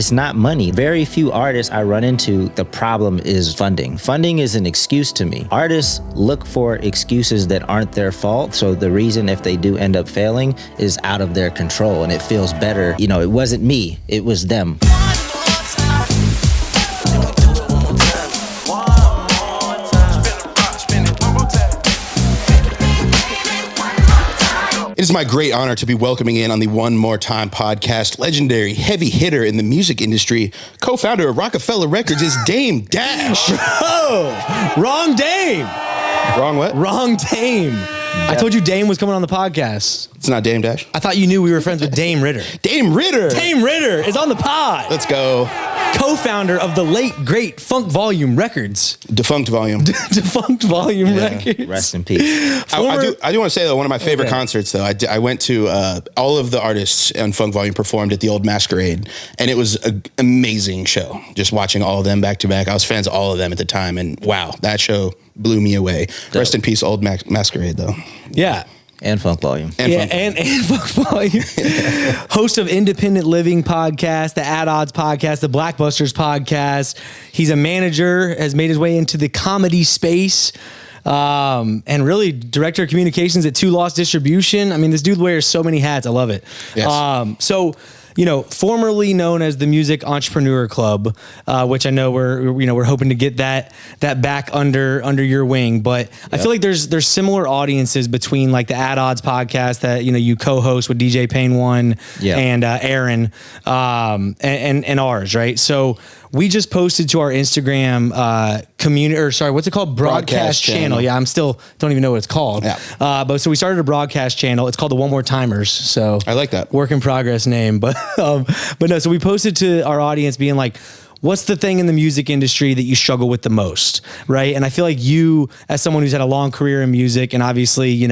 It's not money. Very few artists I run into, the problem is funding. Funding is an excuse to me. Artists look for excuses that aren't their fault. So the reason if they do end up failing is out of their control, and it feels better. You know, it wasn't me, it was them. It is my great honor to be welcoming in on the One More Time podcast, legendary heavy hitter in the music industry, co-founder of Rockefeller Records is Dame Dash. Oh, wrong Dame. Wrong what? Wrong Dame. I told you Dame was coming on the podcast. It's not Dame Dash. I thought you knew we were friends with Dame Ritter. Dame Ritter. Dame Ritter is on the pod. Let's go. Co-founder of the late, great Funk Volume Records. Defunct Volume. Defunct Volume Records. Rest in peace. I do want to say, though, one of my favorite concerts, though, I went to all of the artists on Funk Volume performed at the old Masquerade, and it was an amazing show. Just watching all of them back to back. I was fans of all of them at the time, and wow, that show blew me away. Dope. Rest in peace, old Masquerade, though. Yeah. And Funk Volume. And Funk Volume. Host of Independent Living podcast, the At Odds podcast, the Blackbusters podcast. He's a manager, has made his way into the comedy space, and really director of communications at Two Lost Distribution. I mean, this dude wears so many hats. I love it. Yes. So, you know, formerly known as the Music Entrepreneur Club, which I know we're hoping to get that back under your wing. But I feel like there's similar audiences between like the At Odds podcast that you co-host with DJ Payne One and Aaron, and ours, right? So we just posted to our Instagram what's it called? Broadcast channel. Yeah, I'm still don't even know what it's called. Yeah. But so we started a broadcast channel. It's called the One More Timers. So I like that. Work in progress name, but no. So we posted to our audience being like, what's the thing in the music industry that you struggle with the most, right? And I feel like you, as someone who's had a long career in music and obviously,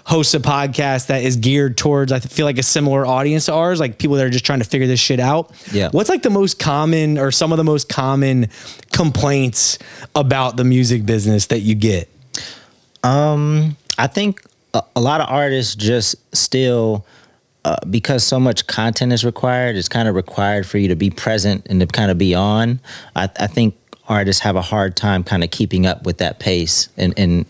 hosts a podcast that is geared towards, I feel like a similar audience to ours, like people that are just trying to figure this shit out. Yeah. What's like the most common or some of the most common complaints about the music business that you get? I think a lot of artists just still... because so much content is required, it's kind of required for you to be present and to kind of be on. I think artists have a hard time kind of keeping up with that pace. And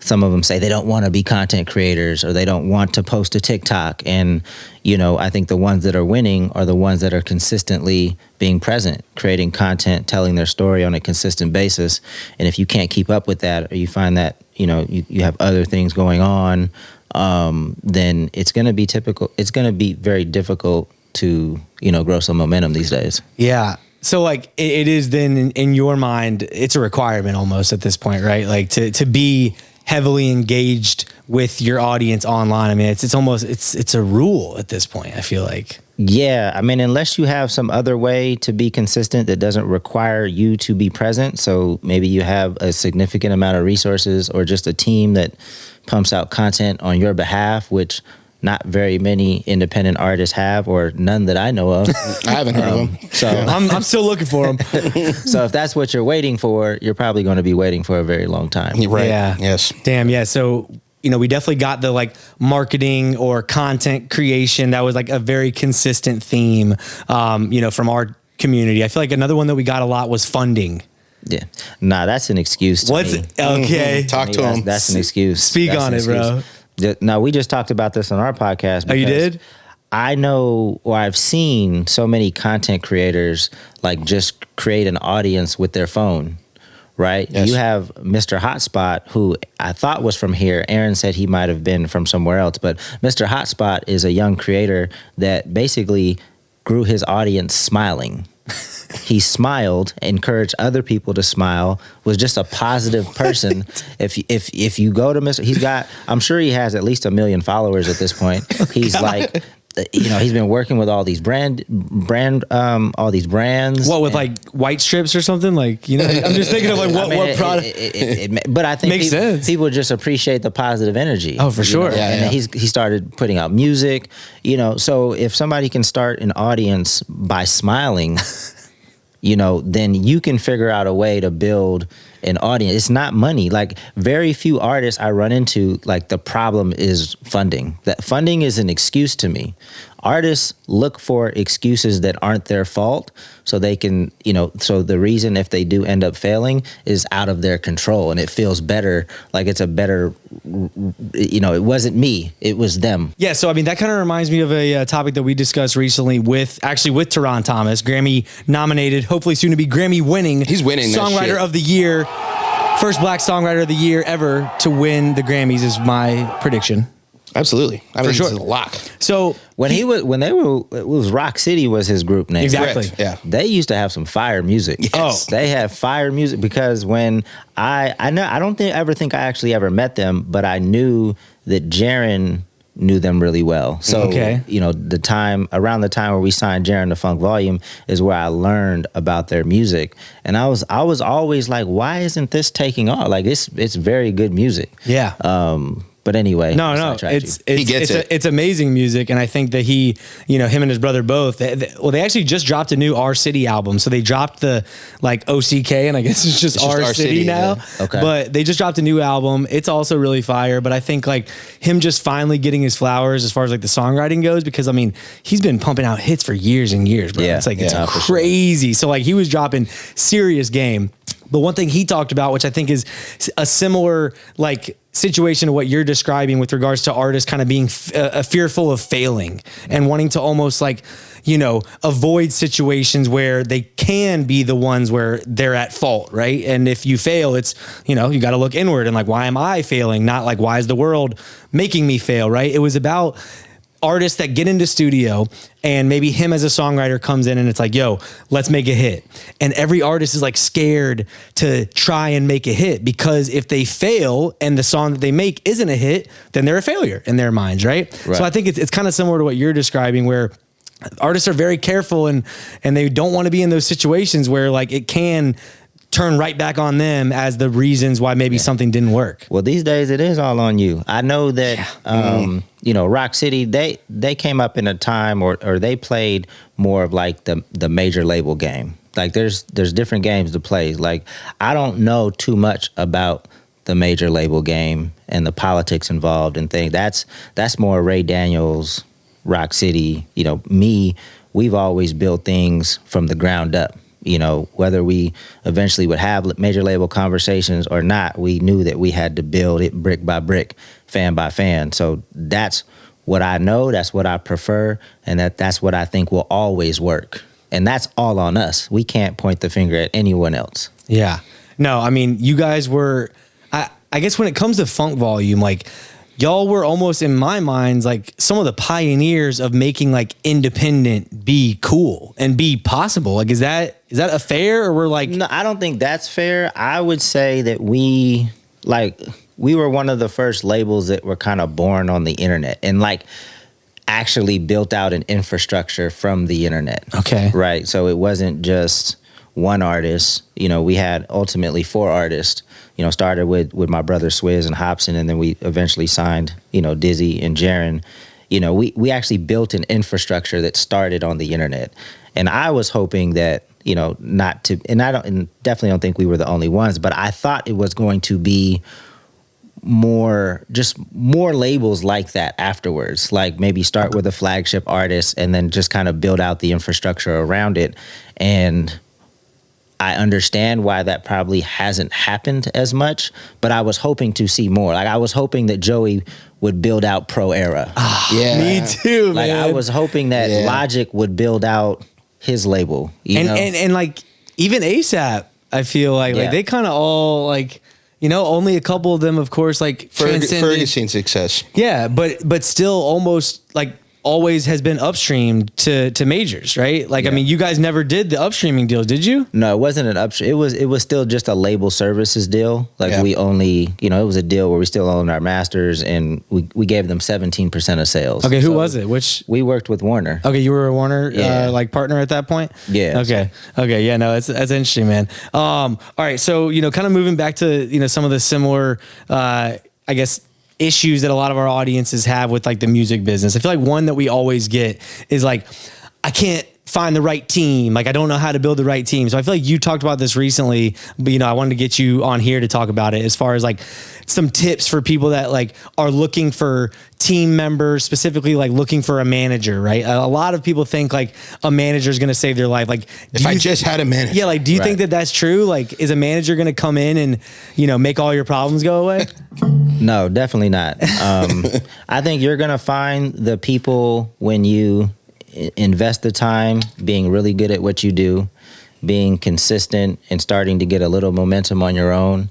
some of them say they don't want to be content creators or they don't want to post to TikTok. And, I think the ones that are winning are the ones that are consistently being present, creating content, telling their story on a consistent basis. And if you can't keep up with that, or you find that, you have other things going on, then it's going to be typical. It's going to be very difficult to, grow some momentum these days. Yeah. So like it is then in your mind, it's a requirement almost at this point, right? Like to be heavily engaged with your audience online. I mean, it's almost, it's a rule at this point, I feel like. Yeah. I mean, unless you have some other way to be consistent that doesn't require you to be present. So maybe you have a significant amount of resources or just a team that pumps out content on your behalf, which not very many independent artists have, or none that I know of. I haven't heard of them. So I'm still looking for them. So if that's what you're waiting for, you're probably going to be waiting for a very long time. Right. Yeah. Yes. Damn. Yeah. So, we definitely got the like marketing or content creation. That was like a very consistent theme, from our community. I feel like another one that we got a lot was funding. Yeah. Nah, that's an excuse to me. Okay. Talk to him. That's an excuse. Speak on it, bro. No, we just talked about this on our podcast. Oh, you did? I know, or I've seen so many content creators like just create an audience with their phone, right? Yes. You have Mr. Hotspot, who I thought was from here. Aaron said he might have been from somewhere else, but Mr. Hotspot is a young creator that basically grew his audience smiling. He smiled, encouraged other people to smile, was just a positive person. If you go to Mr., I'm sure he has at least 1 million followers at this point. He's like, he's been working with all these all these brands. What, with like white strips or something? Like, I'm just thinking of like what product. But I think makes sense. People just appreciate the positive energy. Oh, for sure. And he started putting out music, so if somebody can start an audience by smiling, then you can figure out a way to build an audience. It's not money. Like very few artists I run into, like the problem is funding. That funding is an excuse to me. artists look for excuses that aren't their fault, so they can, so the reason if they do end up failing is out of their control, and it feels better, like it's a better, it wasn't me, it was them. Yeah, so I mean, that kind of reminds me of a topic that we discussed recently with Teron Thomas, Grammy nominated, hopefully soon to be Grammy winning. He's winning Songwriter of the Year, first Black Songwriter of the Year ever to win the Grammys is my prediction. Absolutely. I mean, For sure. it's a lock. So It was Rock City was his group name. Exactly. Correct. Yeah. They used to have some fire music. Yes. Oh. They have fire music because when I don't think I actually ever met them, but I knew that Jarren knew them really well. So, Okay. around the time where we signed Jarren to Funk Volume is where I learned about their music. And I was always like, why isn't this taking off? Like it's very good music. yeah. But anyway, No, sidetracked it's you. it's amazing music, and I think that he, him and his brother both. They actually just dropped a new Our City album, so they dropped the OCK, and I guess it's just Our City now. Yeah. Okay. But they just dropped a new album. It's also really fire. But I think him just finally getting his flowers as far as the songwriting goes, because I mean he's been pumping out hits for years and years, bro. Yeah. It's Yeah, it's for sure. crazy. So he was dropping serious game. But one thing he talked about, which I think is a similar situation to what you're describing with regards to artists kind of being fearful of failing and wanting to almost avoid situations where they can be the ones where they're at fault, right? And if you fail, it's, you got to look inward and why am I failing? Not why is the world making me fail, right? It was about artists that get into studio and maybe him as a songwriter comes in and it's yo, let's make a hit. And every artist is scared to try and make a hit, because if they fail and the song that they make isn't a hit, then they're a failure in their minds, right? So I think it's kind of similar to what you're describing, where artists are very careful and they don't want to be in those situations where it can turn right back on them as the reasons why maybe something didn't work. Well, these days it is all on you. I know that, Rock City, they came up in a time or they played more of the major label game. There's different games to play. I don't know too much about the major label game and the politics involved and things. That's more Ray Daniels, Rock City. We've always built things from the ground up. Whether we eventually would have major label conversations or not, we knew that we had to build it brick by brick, fan by fan. So that's what I know, that's what I prefer, and that's what I think will always work. And that's all on us. We can't point the finger at anyone else. Yeah. No, I mean, you guys were, I guess when it comes to Funk Volume, y'all were almost in my mind some of the pioneers of making independent be cool and be possible. Is that a fair, or we're No, I don't think that's fair. I would say that we were one of the first labels that were kind of born on the internet and actually built out an infrastructure from the internet. Okay. Right. So it wasn't just one artist. We had ultimately 4 artists. Started with my brother SwizZz and Hopsin, and then we eventually signed, Dizzy and Jarren. We actually built an infrastructure that started on the internet. And I was hoping that, and definitely don't think we were the only ones, but I thought it was going to be more labels like that afterwards. Maybe start with a flagship artist and then just kind of build out the infrastructure around it. And I understand why that probably hasn't happened as much, but I was hoping to see more. I was hoping that Joey would build out Pro Era. Yeah. Me too, man. I was hoping that Logic would build out his label. And even ASAP, I feel they kind of all only a couple of them, of course, Ferguson success. Yeah, but still almost always has been upstreamed to majors, right? I mean, you guys never did the upstreaming deals, did you? No, it wasn't an upstream. It was still just a label services deal. We only, it was a deal where we still owned our masters, and we gave them 17% of sales. Okay, who was it? Which we worked with Warner. Okay, you were a Warner partner at that point? Yeah. Okay. Yeah, no, that's interesting, man. All right, so kind of moving back to some of the similar I guess issues that a lot of our audiences have with the music business. I feel one that we always get is I can't find the right team. Like, I don't know how to build the right team. So I feel like you talked about this recently, but I wanted to get you on here to talk about it as far as like some tips for people that like are looking for team members, specifically like looking for a manager, right? A lot of people think like a manager is going to save their life. Like, if I just had a manager. Yeah. Like, do you think that that's true? Like, is a manager going to come in and, make all your problems go away? No, definitely not. I think you're going to find the people when you invest the time being really good at what you do, being consistent and starting to get a little momentum on your own.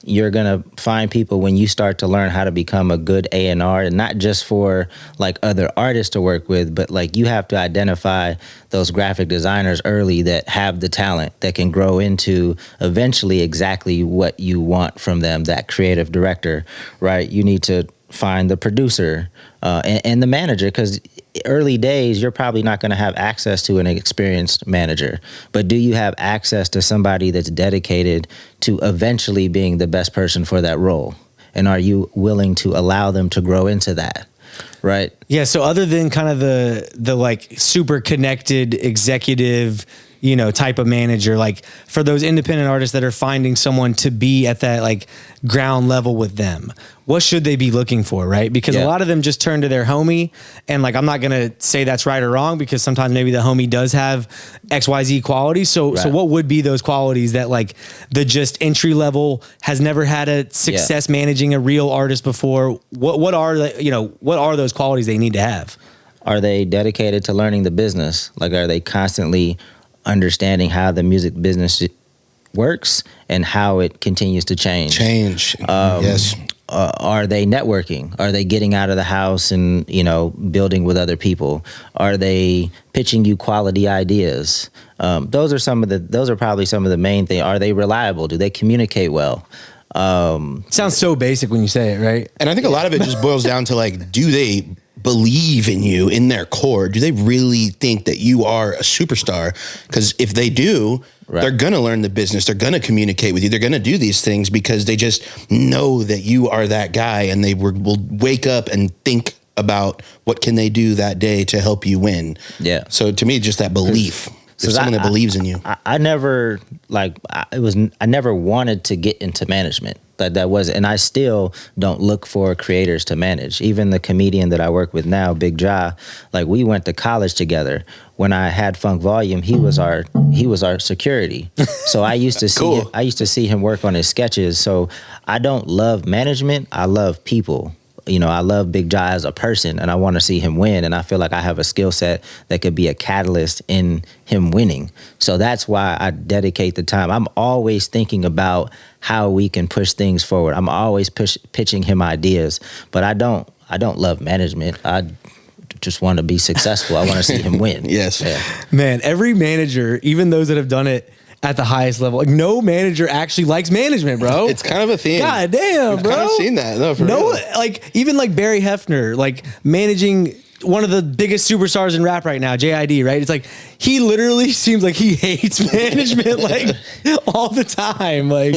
You're going to find people when you start to learn how to become a good A&R, and not just for like other artists to work with, but like you have to identify those graphic designers early that have the talent that can grow into eventually exactly what you want from them, that creative director, right? You need to find the producer and the manager, because early days, you're probably not going to have access to an experienced manager, but do you have access to somebody that's dedicated to eventually being the best person for that role? And are you willing to allow them to grow into that? Right. Yeah. So other than kind of the like super connected executive, type of manager, like for those independent artists that are finding someone to be at that like ground level with them, what should they be looking for? Right. Because a lot of them just turn to their homie, and like, I'm not going to say that's right or wrong, because sometimes maybe the homie does have XYZ qualities. So what would be those qualities that like the just entry level has never had a success managing a real artist before? What are what are those qualities they need to have? Are they dedicated to learning the business? Like, are they constantly understanding how the music business works and how it continues to change? Yes. Are they networking? Are they getting out of the house and, building with other people? Are they pitching you quality ideas? Those are probably some of the main things. Are they reliable? Do they communicate well? Sounds so basic when you say it, right? And I think a lot of it just boils down to like, do they believe in you in their core? Do they really think that you are a superstar? Because if they do, they're going to learn the business. They're going to communicate with you. They're going to do these things because they just know that you are that guy, and they will wake up and think about what can they do that day to help you win. Yeah. So to me, just that belief. If someone that believes in you. I never wanted to get into management. That was, and I still don't look for creators to manage. Even the comedian that I work with now, Big Ja, like we went to college together. When I had Funk Volume, he was our security. So I used to see him work on his sketches. So I don't love management. I love people. I love Big Ja as a person, and I want to see him win. And I feel like I have a skill set that could be a catalyst in him winning. So that's why I dedicate the time. I'm always thinking about how we can push things forward. I'm always pitching him ideas, but I don't love management. I just want to be successful. I want to see him win. Yes. Yeah. Man, every manager, even those that have done it at the highest level, like no manager actually likes management, bro. It's kind of a theme. God damn, bro. I've kind of seen that. No, for real. Like even like Barry Hefner, like managing one of the biggest superstars in rap right now, JID, right? It's like he literally seems like he hates management like all the time. Like,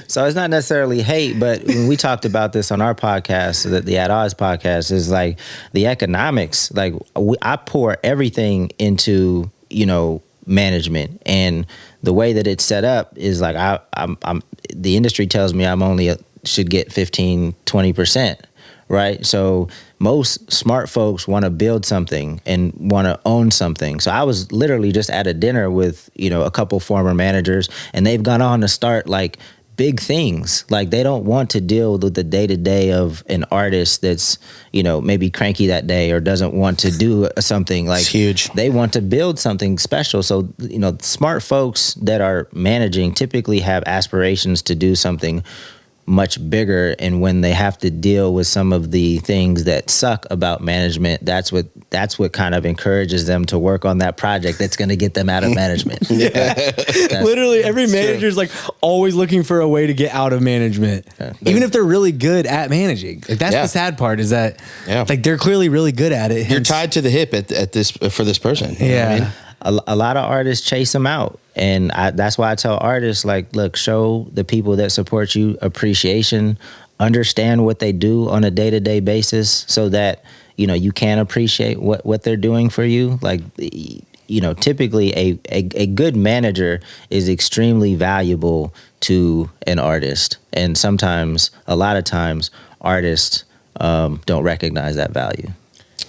so it's not necessarily hate, but when we talked about this on our podcast, the At Odds podcast, is like the economics. Like I pour everything into management, and the way that it's set up is like I'm the industry tells me I'm only should get 15-20%, right? So most smart folks want to build something and want to own something. So I was literally just at a dinner with a couple former managers, and they've gone on to start like big things. Like they don't want to deal with the day-to-day of an artist that's maybe cranky that day or doesn't want to do something. Like it's huge. They want to build something special. So smart folks that are managing typically have aspirations to do something much bigger, and when they have to deal with some of the things that suck about management, that's what kind of encourages them to work on that project that's going to get them out of management. Literally every manager is like always looking for a way to get out of management, even if they're really good at managing. Like that's the sad part, is that like they're clearly really good at it. You're tied to the hip at this for this person. You know what I mean? A lot of artists chase them out. And that's why I tell artists, like, look, show the people that support you appreciation, understand what they do on a day-to-day basis, so that, you can appreciate what they're doing for you. Like, typically a good manager is extremely valuable to an artist, and sometimes, a lot of times, artists don't recognize that value.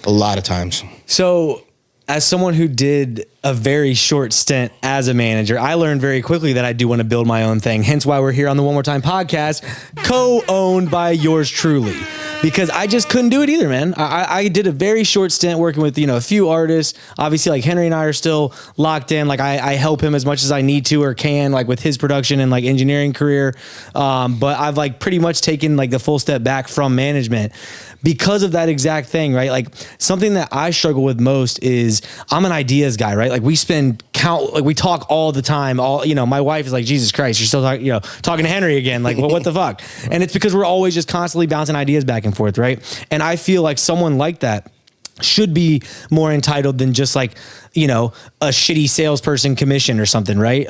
A lot of times. So, as someone who did a very short stint as a manager, I learned very quickly that I do want to build my own thing. Hence why we're here on the One More Time podcast, co-owned by yours truly. Because I just couldn't do it either, man. I did a very short stint working with, a few artists. Obviously, like Henry and I are still locked in. Like I help him as much as I need to or can, like with his production and like engineering career. But I've like pretty much taken like the full step back from management because of that exact thing, right? Like something that I struggle with most is I'm an ideas guy, right? Like we we talk all the time. My wife is like, Jesus Christ, you're still talking to Henry again. Like, well, what the fuck? And it's because we're always just constantly bouncing ideas back and forth, right? And I feel like someone like that should be more entitled than just like, a shitty salesperson commission or something, right?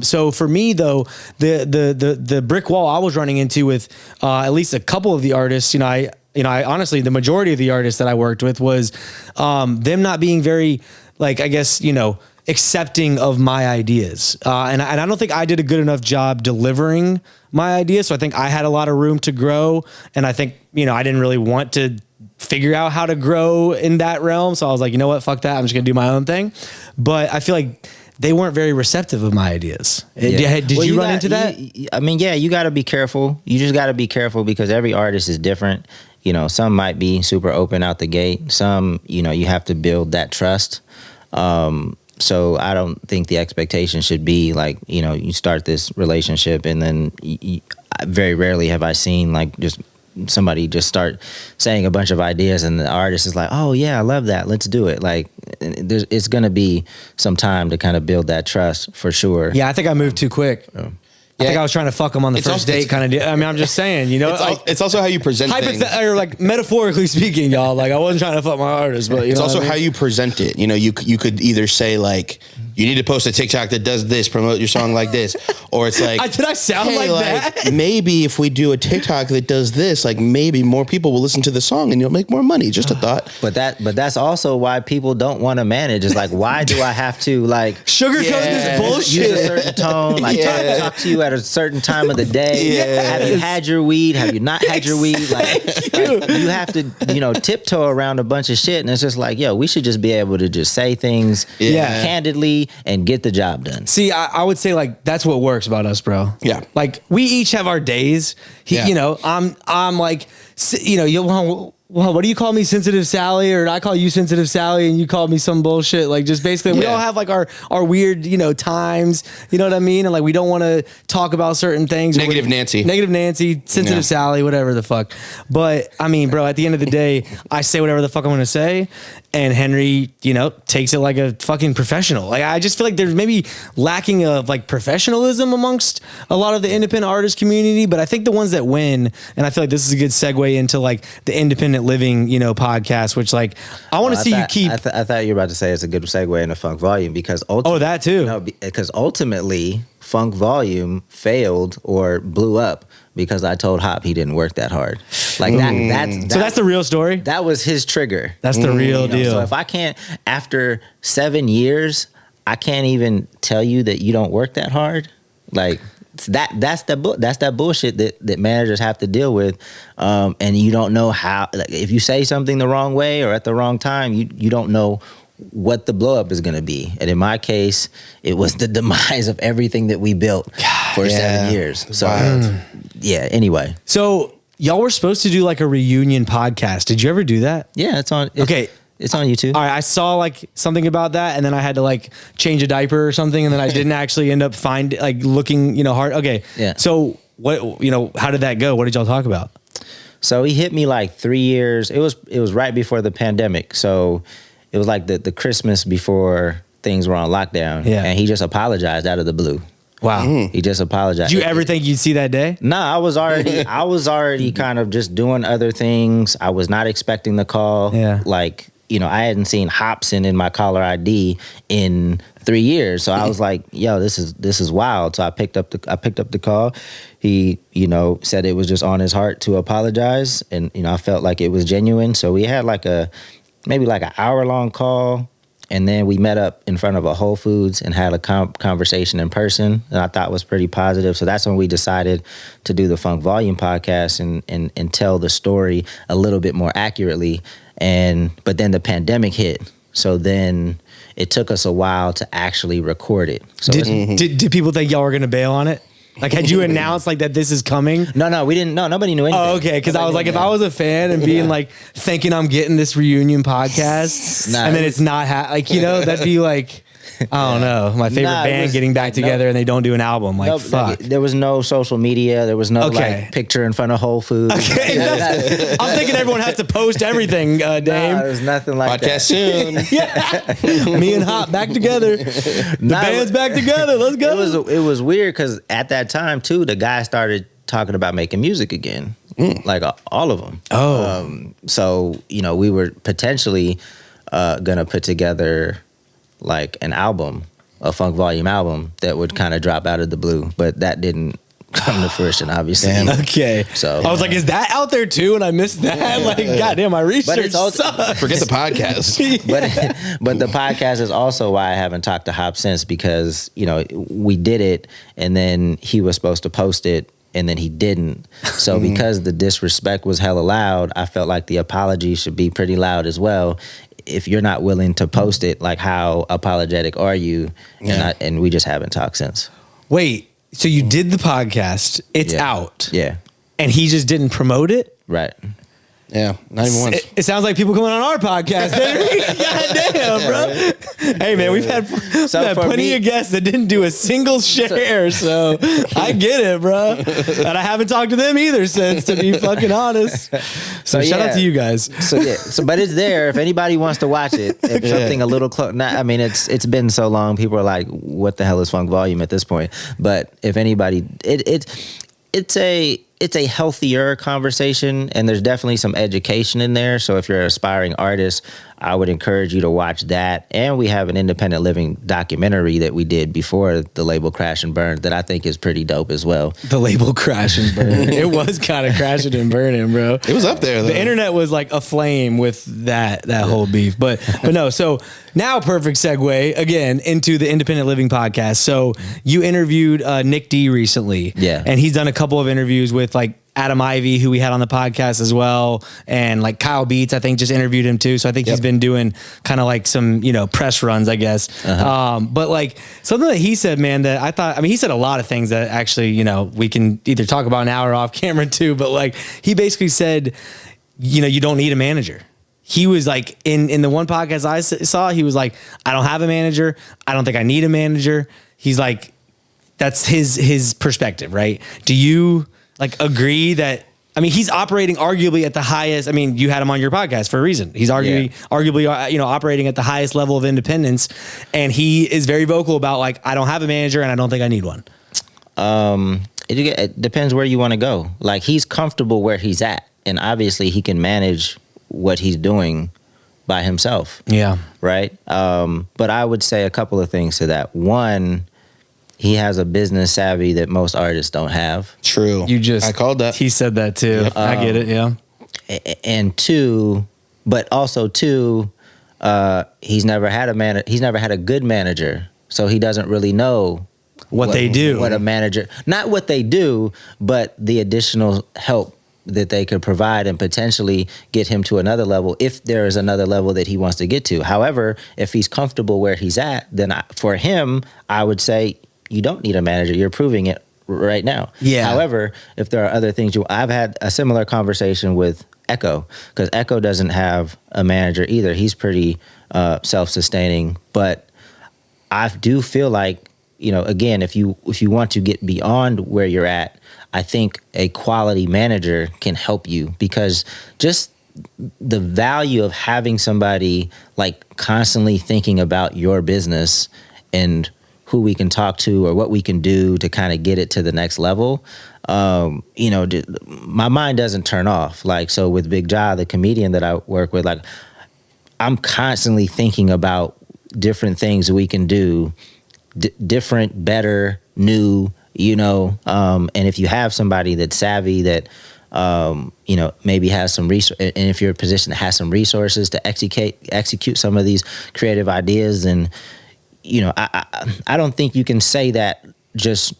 So for me though, the brick wall I was running into with at least a couple of the artists, I honestly, the majority of the artists that I worked with was them not being very, like, I guess, accepting of my ideas. And I don't think I did a good enough job delivering my ideas. So I think I had a lot of room to grow. And I think, I didn't really want to figure out how to grow in that realm. So I was like, you know what, fuck that. I'm just going to do my own thing. But I feel like they weren't very receptive of my ideas. Yeah. Did you run into that? You got to be careful. You just got to be careful because every artist is different. Some might be super open out the gate. Some, you have to build that trust. So I don't think the expectation should be like, you start this relationship and then very rarely have I seen like just somebody just start saying a bunch of ideas and the artist is like, oh yeah, I love that. Let's do it. Like it's going to be some time to kind of build that trust for sure. Yeah. I think I moved too quick. I think I was trying to fuck them on the first date kind of deal. I mean, I'm just saying, it's also how you present things. Or like metaphorically speaking, y'all, like I wasn't trying to fuck my artist, but it's also how you present it. You could either say like, you need to post a TikTok that does this, promote your song like this. Or it's like, did I sound like that? Maybe if we do a TikTok that does this, like maybe more people will listen to the song and you'll make more money. Just a thought. But that's also why people don't want to manage. It's like, why do I have to like sugarcoat this bullshit? Use a certain tone, like talk to you at a certain time of the day. Yes. Have you had your weed? Have you not had your weed? Like you have to, tiptoe around a bunch of shit. And it's just like, we should just be able to just say things candidly and get the job done. See, I would say like that's what works about us, bro. Yeah. Like we each have our days. I'm like, well, what do you call me, Sensitive Sally? Or I call you Sensitive Sally and you call me some bullshit. Like just basically we all have like our weird, times, you know what I mean? And like, we don't want to talk about certain things. Negative Nancy, Sensitive Sally, whatever the fuck. But I mean, bro, at the end of the day, I say whatever the fuck I'm going to say. And Henry, takes it like a fucking professional. Like, I just feel like there's maybe lacking of like professionalism amongst a lot of the independent artist community. But I think the ones that win, and I feel like this is a good segue into like the independent living, podcast, which like, I want to see you keep. I thought you were about to say it's a good segue into Funk Volume because ultimately. Oh, that too. Because ultimately Funk Volume failed or blew up because I told Hop he didn't work that hard. Like so that's the real story? That was his trigger. That's the real deal. So if I can't, after 7 years, I can't even tell you that you don't work that hard. Like that's that bullshit that managers have to deal with. And you don't know how, like, if you say something the wrong way or at the wrong time, you don't know what the blow up is going to be. And in my case, it was the demise of everything that we built for 7 years. So anyway. So y'all were supposed to do like a reunion podcast. Did you ever do that? Yeah, it's on YouTube. All right, I saw like something about that, and then I had to like change a diaper or something, and then I didn't actually end up looking, hard. Okay. Yeah. So what, how did that go? What did y'all talk about? So he hit me like 3 years. It was right before the pandemic. So it was like the Christmas before things were on lockdown. Yeah. And he just apologized out of the blue. Wow. He just apologized. Did you ever think you'd see that day? Nah, I was already kind of just doing other things. I was not expecting the call. Yeah. Like, I hadn't seen Hopsin in my caller ID in 3 years. So I was like, yo, this is wild. So I picked up the call. He, said it was just on his heart to apologize. And, I felt like it was genuine. So we had maybe an hour-long call. And then we met up in front of a Whole Foods and had a conversation in person that I thought was pretty positive. So that's when we decided to do the Funk Volume podcast and tell the story a little bit more accurately. But then the pandemic hit. So then it took us a while to actually record it. So did people think y'all were going to bail on it? Like, had you announced that this is coming? No, we didn't. No, nobody knew anything. Oh, okay. Because I was like, if I was a fan and being thinking I'm getting this reunion podcast, and then it's not that'd be like, I don't know, my favorite band getting back together and they don't do an album. Fuck. There was no social media. There was no picture in front of Whole Foods. Okay. I'm thinking everyone has to post everything, Dame. No, there's nothing like Podcast that. soon. Me and Hop back together. The band's back together. Let's go. It was weird because at that time too, the guy started talking about making music again, all of them. Oh, so we were potentially gonna put together an album, a Funk Volume album that would kind of drop out of the blue, but that didn't come to fruition, obviously. Damn. Okay. So I was like, is that out there too? And I missed that. Goddamn, my research sucks. Forget the podcast. But the podcast is also why I haven't talked to Hop since, because, we did it and then he was supposed to post it and then he didn't. So because the disrespect was hella loud, I felt like the apology should be pretty loud as well. If you're not willing to post it, how apologetic are you? Yeah. And we just haven't talked since. Wait, so you did the podcast, it's out. Yeah. And he just didn't promote it? Right. Yeah, not even once. It sounds like people coming on our podcast. God damn, bro. Hey, man, we've had plenty of guests that didn't do a single share, so I get it, bro. And I haven't talked to them either since, to be fucking honest. So shout out to you guys. But it's there if anybody wants to watch it. If something a little close. It's been so long. People are like, "What the hell is Funk Volume?" at this point. But if anybody, it's a healthier conversation, and there's definitely some education in there. So if you're an aspiring artist, I would encourage you to watch that. And we have an independent living documentary that we did before the label Crash and Burn that I think is pretty dope as well. The label Crash and Burn. It was kind of crashing and burning, bro. It was up there, though. The internet was aflame with that whole beef. But no, so now perfect segue again into the Independent Living podcast. So you interviewed Nic D recently. Yeah. And he's done a couple of interviews with Adam Ivy, who we had on the podcast as well. And Kyle Beats, I think, just interviewed him too. So I think he's been doing kind of some, press runs, I guess. But something that he said, man, that I thought, he said a lot of things that actually, we can either talk about now or off camera too. But he basically said, you don't need a manager. He was in the one podcast I saw, he was like, I don't have a manager. I don't think I need a manager. He's like, that's his perspective, right? Do you agree that, he's operating arguably at the highest, you had him on your podcast for a reason. He's arguably, operating at the highest level of independence. And he is very vocal about I don't have a manager and I don't think I need one. It depends where you want to go. He's comfortable where he's at, and obviously he can manage what he's doing by himself. Yeah. Right. But I would say a couple of things to that. One, he has a business savvy that most artists don't have. True. I called that. He said that too. Yep. I get it. Yeah. And two, he's never had a good manager, so he doesn't really know what they do. What a manager, not what they do, but the additional help that they could provide and potentially get him to another level if there is another level that he wants to get to. However, if he's comfortable where he's at, then for him, I would say you don't need a manager. You're proving it right now. Yeah. However, if there are other things, I've had a similar conversation with Echo, because Echo doesn't have a manager either. He's pretty self-sustaining, but I do feel like, again, if you want to get beyond where you're at, I think a quality manager can help you, because just the value of having somebody constantly thinking about your business and who we can talk to or what we can do to kind of get it to the next level. My mind doesn't turn off. So with Big Ja, the comedian that I work with, I'm constantly thinking about different things we can do, different, better, new, and if you have somebody that's savvy that, maybe has some and if you're in a position that has some resources to execute some of these creative ideas, then, I don't think you can say that just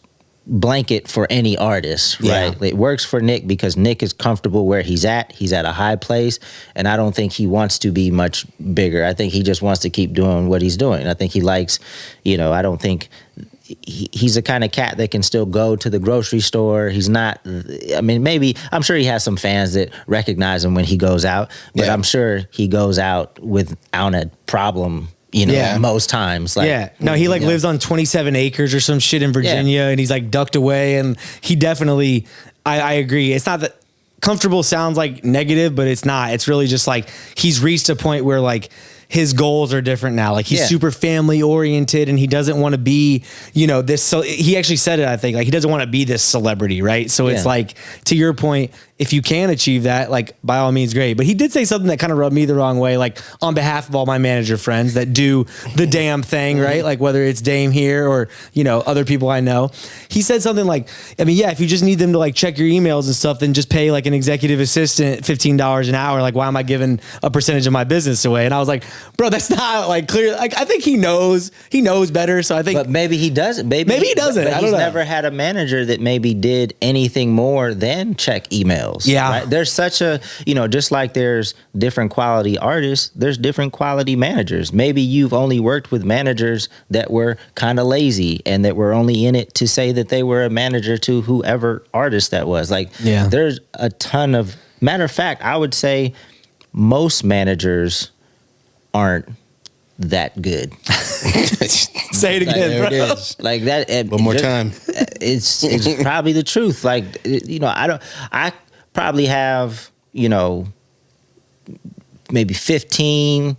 blanket for any artist, right? Yeah. It works for Nic because Nic is comfortable where he's at. He's at a high place, and I don't think he wants to be much bigger. I think he just wants to keep doing what he's doing. I think he likes, I don't think he's the kind of cat that can still go to the grocery store. He's not, maybe, I'm sure he has some fans that recognize him when he goes out, but I'm sure he goes out without a problem, most times. No, he lives on 27 acres or some shit in Virginia, and he's like ducked away, and he definitely, I agree. It's not that comfortable sounds like negative, but it's not. It's really just like he's reached a point where like his goals are different now. Like he's super family oriented, and he doesn't want to be, this. So he actually said it, I think, like he doesn't want to be this celebrity, right? So it's like, to your point, if you can achieve that, like by all means, great. But he did say something that kind of rubbed me the wrong way, like on behalf of all my manager friends that do the damn thing, right? Like whether it's Dame here or, other people I know. He said something like, if you just need them to like check your emails and stuff, then just pay like an executive assistant $15 an hour. Like, why am I giving a percentage of my business away? And I was like, bro, that's not like clear. Like, I think he knows better. So I think, but maybe he doesn't. Maybe he doesn't. But he's never had a manager that maybe did anything more than check emails. Yeah. Right? There's such a, just like there's different quality artists, there's different quality managers. Maybe you've only worked with managers that were kind of lazy and that were only in it to say that they were a manager to whoever artist that was. Like, there's a ton of, matter of fact, I would say most managers aren't that good. Say it again, like, bro. It is. Like that. One more time. It's probably the truth. Like, I probably have, maybe 15.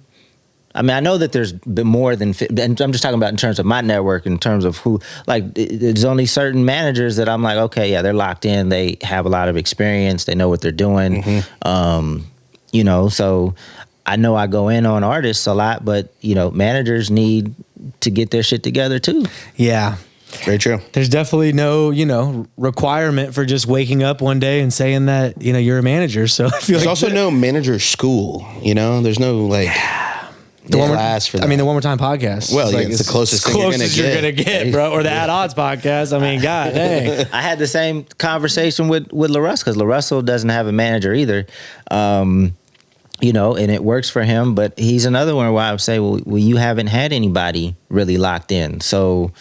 I know that there's been more than, and I'm just talking about in terms of my network, in terms of who, like, there's only certain managers that I'm like, okay, yeah, they're locked in. They have a lot of experience. They know what they're doing. So I know I go in on artists a lot, but, managers need to get their shit together too. Yeah. Very true. There's definitely no, requirement for just waking up one day and saying that, you're a manager. So I feel there's also no manager school, there's no like class for that. the One More Time podcast. Well, it's the closest thing you're gonna get, bro. Or the At Odds podcast. God dang. I had the same conversation with LaRussell, because LaRussell doesn't have a manager either. And it works for him, but he's another one where I would say, well, you haven't had anybody really locked in. So,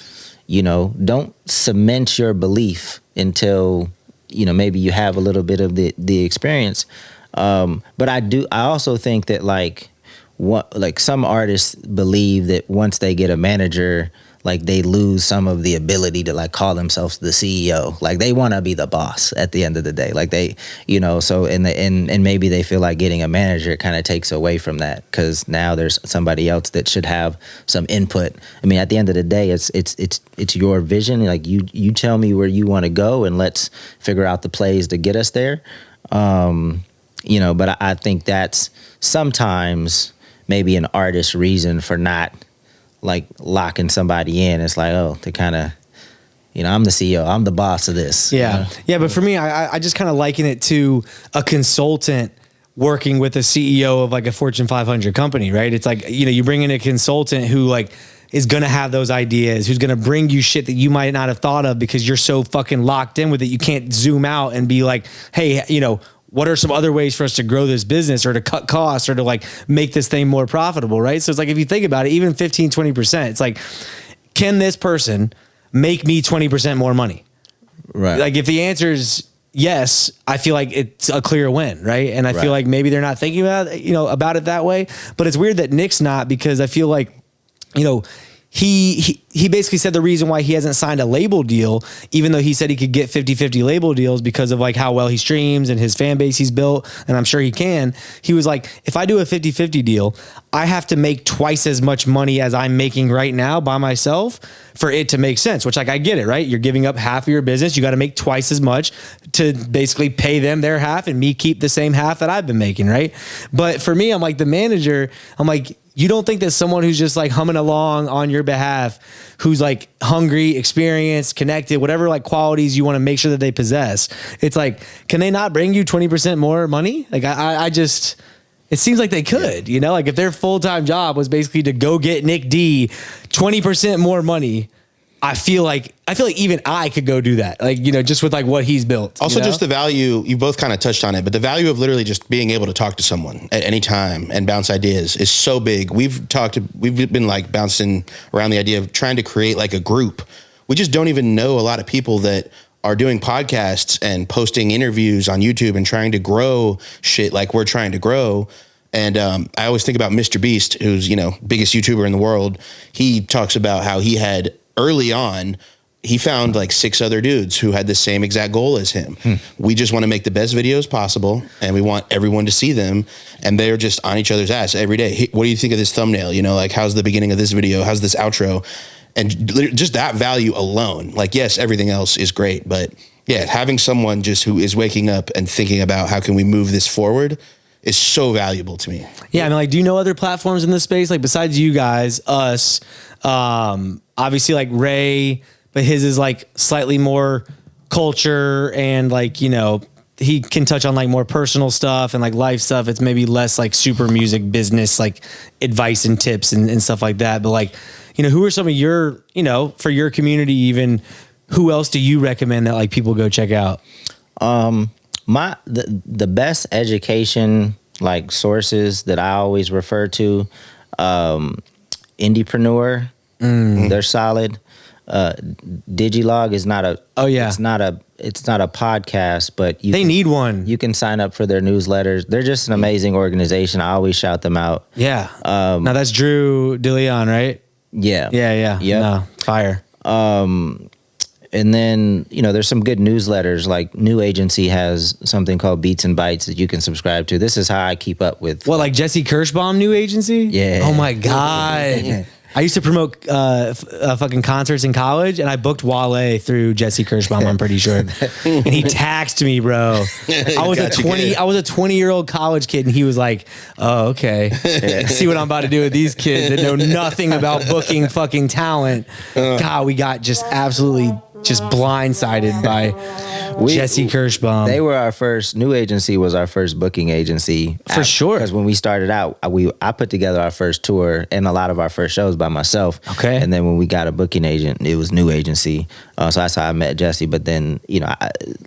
don't cement your belief until, maybe you have a little bit of the experience. But I also think that like some artists believe that once they get a manager, like they lose some of the ability to like call themselves the CEO. Like they want to be the boss at the end of the day. Like they, so and maybe they feel like getting a manager kind of takes away from that, because now there's somebody else that should have some input. At the end of the day, it's your vision. Like you tell me where you want to go, and let's figure out the plays to get us there. But I think that's sometimes maybe an artist's reason for not like locking somebody in. It's like, oh, they kind of, I'm the CEO, I'm the boss of this. Yeah. Yeah. But for me, I just kind of liken it to a consultant working with a CEO of like a Fortune 500 company, right? It's like, you bring in a consultant who like is going to have those ideas, who's going to bring you shit that you might not have thought of because you're so fucking locked in with it. You can't zoom out and be like, hey, what are some other ways for us to grow this business or to cut costs or to like make this thing more profitable, right? So it's like, if you think about it, even 15, 20%, it's like, can this person make me 20% more money? Right. Like if the answer is yes, I feel like it's a clear win, right? And I feel like maybe they're not thinking about it, about it that way, but it's weird that Nic's not, because I feel like, he basically said the reason why he hasn't signed a label deal, even though he said he could get 50-50 label deals because of like how well he streams and his fan base he's built, and I'm sure he can. He was like, if I do a 50-50 deal, I have to make twice as much money as I'm making right now by myself for it to make sense, which like, I get it, right? You're giving up half of your business. You got to make twice as much to basically pay them their half and me keep the same half that I've been making, right? But for me, I'm like the manager, I'm like, you don't think that someone who's just like humming along on your behalf, who's like hungry, experienced, connected, whatever like qualities you want to make sure that they possess, it's like, can they not bring you 20% more money? Like I just, it seems like they could, you know, like if their full-time job was basically to go get Nic D 20% more money, I feel like even I could go do that. Like, you know, just with like what he's built. Also, you know? just the value, you both kind of touched on it, but the value of literally just being able to talk to someone at any time and bounce ideas is so big. We've been like bouncing around the idea of trying to create like a group. We just don't even know a lot of people that are doing podcasts and posting interviews on YouTube and trying to grow shit like we're trying to grow. And I always think about Mr. Beast, who's, you know, biggest YouTuber in the world. He talks about how he had early on, he found like 6 other dudes who had the same exact goal as him. We just want to make the best videos possible and we want everyone to see them. And they're just on each other's ass every day. Hey, what do you think of this thumbnail? You know, like how's the beginning of this video? How's this outro? And just that value alone, like, yes, everything else is great, but yeah, having someone just who is waking up and thinking about how can we move this forward is so valuable to me. Yeah, I mean, like, do you know other platforms in this space? Like, besides you guys, us, obviously, like, Ray, but his is, like, slightly more culture and, like, you know, he can touch on, like, more personal stuff and, like, life stuff. It's maybe less, like, super music business, like, advice and tips and stuff like that. But, like, you know, who are some of your, you know, for your community even, who else do you recommend that, like, people go check out? The best education like sources that I always refer to, Indiepreneur, they're solid. Digilog is not a it's not a podcast, but they need one. You can sign up for their newsletters. They're just an amazing organization. I always shout them out. Yeah. Now that's Drew DeLeon, right? Yeah. Yeah. No, fire. And then, you know, there's some good newsletters, like New Agency has something called Beats and Bites that you can subscribe to. This is how I keep up with. What, like Jesse Kirschbaum New Agency? Yeah. Oh my God. Yeah. I used to promote fucking concerts in college, and I booked Wale through Jesse Kirschbaum, I'm pretty sure. And he taxed me, bro. I was a 20-year-old college kid, and he was like, "Oh, okay. See what I'm about to do with these kids that know nothing about booking fucking talent." God, we got just absolutely just blindsided by Jesse Kirschbaum. They were our first, New Agency was our first booking agency. For sure. Because when we started out, I put together our first tour and a lot of our first shows by myself. Okay. And then when we got a booking agent, it was New Agency. So that's how I met Jesse. But then, you know,